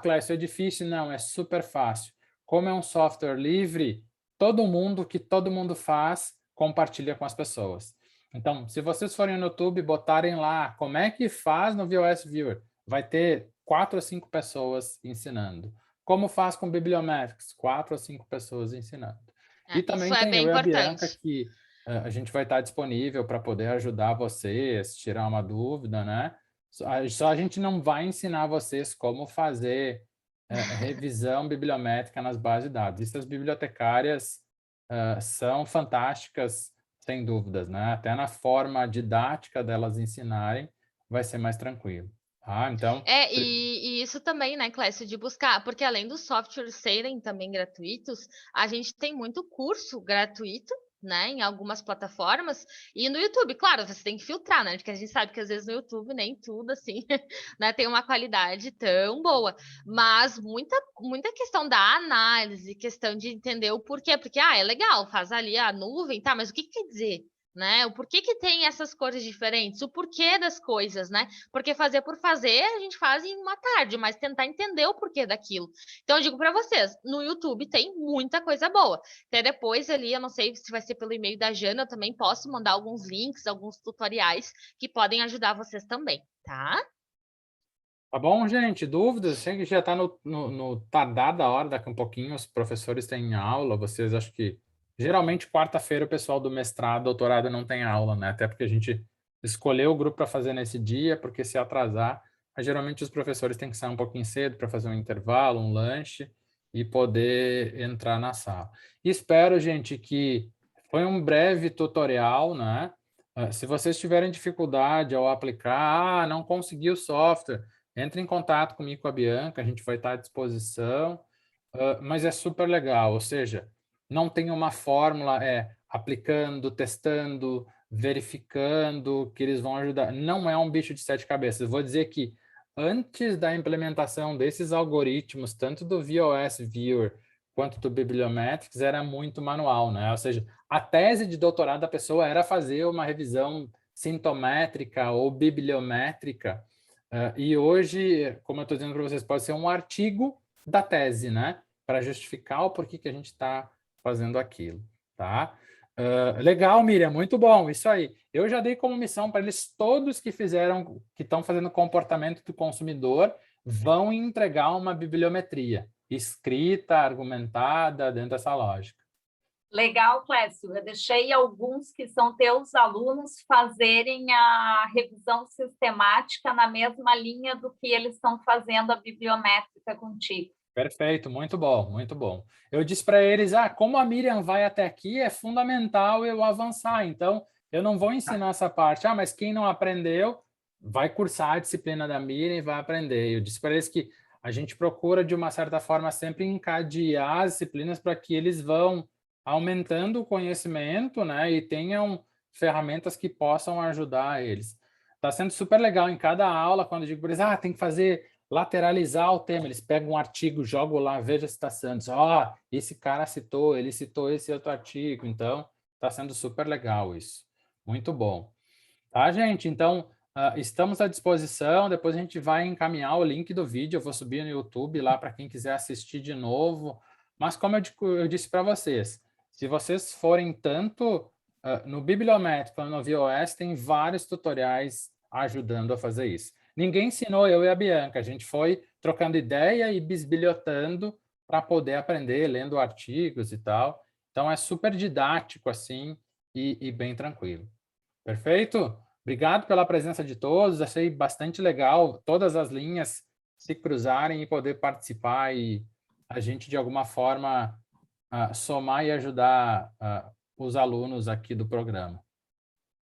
Clécio, é difícil? Não, é super fácil. Como é um software livre, todo mundo faz, compartilha com as pessoas. Então, se vocês forem no YouTube, botarem lá como é que faz no VOS Viewer, vai ter 4 ou 5 pessoas ensinando. Como faz com Bibliometrics? 4 ou 5 pessoas ensinando. E também Isso é tem bem eu e a Bianca, importante. que a gente vai estar disponível para poder ajudar vocês, tirar uma dúvida, né? Só a gente não vai ensinar vocês como fazer revisão bibliométrica nas bases de dados. Isso as bibliotecárias são fantásticas, sem dúvidas, né? Até na forma didática delas ensinarem, vai ser mais tranquilo. Então... E isso também, né, Clécio, de buscar, porque além dos softwares serem também gratuitos, a gente tem muito curso gratuito, né, em algumas plataformas, e no YouTube, claro, você tem que filtrar, né, porque a gente sabe que às vezes no YouTube nem tudo, assim, né, tem uma qualidade tão boa, mas muita questão da análise, questão de entender o porquê, porque, é legal, faz ali a nuvem, tá, mas o que quer dizer? Né? O porquê que tem essas cores diferentes, o porquê das coisas, né? Porque fazer por fazer, a gente faz em uma tarde, mas tentar entender o porquê daquilo. Então, eu digo para vocês, no YouTube tem muita coisa boa. Até depois ali, eu não sei se vai ser pelo e-mail da Jana, eu também posso mandar alguns links, alguns tutoriais que podem ajudar vocês também, tá? Tá bom, gente? Dúvidas? Sei que já está no tardar da hora, daqui a um pouquinho os professores têm aula, vocês acho que... Geralmente, quarta-feira, o pessoal do mestrado, doutorado não tem aula, né? Até porque a gente escolheu o grupo para fazer nesse dia, porque se atrasar, geralmente os professores têm que sair um pouquinho cedo para fazer um intervalo, um lanche e poder entrar na sala. E espero, gente, que foi um breve tutorial, né? Se vocês tiverem dificuldade ao aplicar, não consegui o software, entre em contato comigo, com a Bianca, a gente vai estar à disposição, mas é super legal, ou seja, não tem uma fórmula, aplicando, testando, verificando, que eles vão ajudar. Não é um bicho de 7 cabeças. Vou dizer que antes da implementação desses algoritmos, tanto do VOS Viewer quanto do Bibliometrics, era muito manual, né? Ou seja, a tese de doutorado da pessoa era fazer uma revisão sintométrica ou bibliométrica, e hoje, como eu estou dizendo para vocês, pode ser um artigo da tese, né? Para justificar o porquê que a gente está fazendo aquilo, tá? Legal, Miriam, muito bom, isso aí. Eu já dei como missão para eles, todos que estão fazendo comportamento do consumidor, vão entregar uma bibliometria escrita, argumentada, dentro dessa lógica. Legal, Clécio. Eu deixei alguns que são teus alunos fazerem a revisão sistemática na mesma linha do que eles estão fazendo a bibliométrica contigo. Perfeito, muito bom, muito bom. Eu disse para eles, como a Miriam vai até aqui, é fundamental eu avançar, então eu não vou ensinar essa parte, mas quem não aprendeu, vai cursar a disciplina da Miriam e vai aprender. Eu disse para eles que a gente procura, de uma certa forma, sempre encadear as disciplinas para que eles vão aumentando o conhecimento, né, e tenham ferramentas que possam ajudar eles. Está sendo super legal em cada aula, quando eu digo para eles, tem que fazer... lateralizar o tema, eles pegam um artigo, jogam lá, veja a citação, dizem, esse cara citou, ele citou esse outro artigo, então está sendo super legal isso. Muito bom. Tá, gente? Então, estamos à disposição, depois a gente vai encaminhar o link do vídeo, eu vou subir no YouTube lá para quem quiser assistir de novo, mas como eu disse para vocês, se vocês forem tanto no Bibliométrico quanto no VOS, tem vários tutoriais ajudando a fazer isso. Ninguém ensinou eu e a Bianca, a gente foi trocando ideia e bisbilhotando para poder aprender, lendo artigos e tal. Então, é super didático, assim, e bem tranquilo. Perfeito? Obrigado pela presença de todos, achei bastante legal todas as linhas se cruzarem e poder participar e a gente, de alguma forma, somar e ajudar os alunos aqui do programa.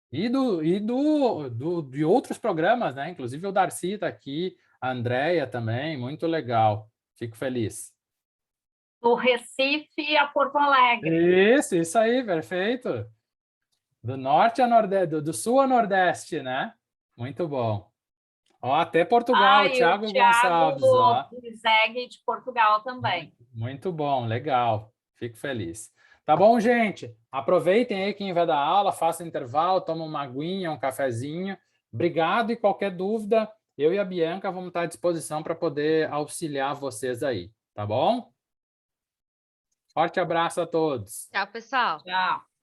E de outros programas, né? Inclusive o Darcy está aqui, a Andrea também, muito legal. Fico feliz. Do Recife a Porto Alegre. Isso aí, perfeito. Do norte a nordeste, do sul a nordeste, né? Muito bom. Ó, até Portugal, E o Thiago Thiago Gonçalves, ó. Zeg de Portugal também. Muito bom, legal. Fico feliz. Tá bom, gente? Aproveitem aí quem vai dar aula, faça intervalo, toma uma aguinha, um cafezinho. Obrigado, e qualquer dúvida, eu e a Bianca vamos estar à disposição para poder auxiliar vocês aí, tá bom? Forte abraço a todos. Tchau, pessoal. Tchau.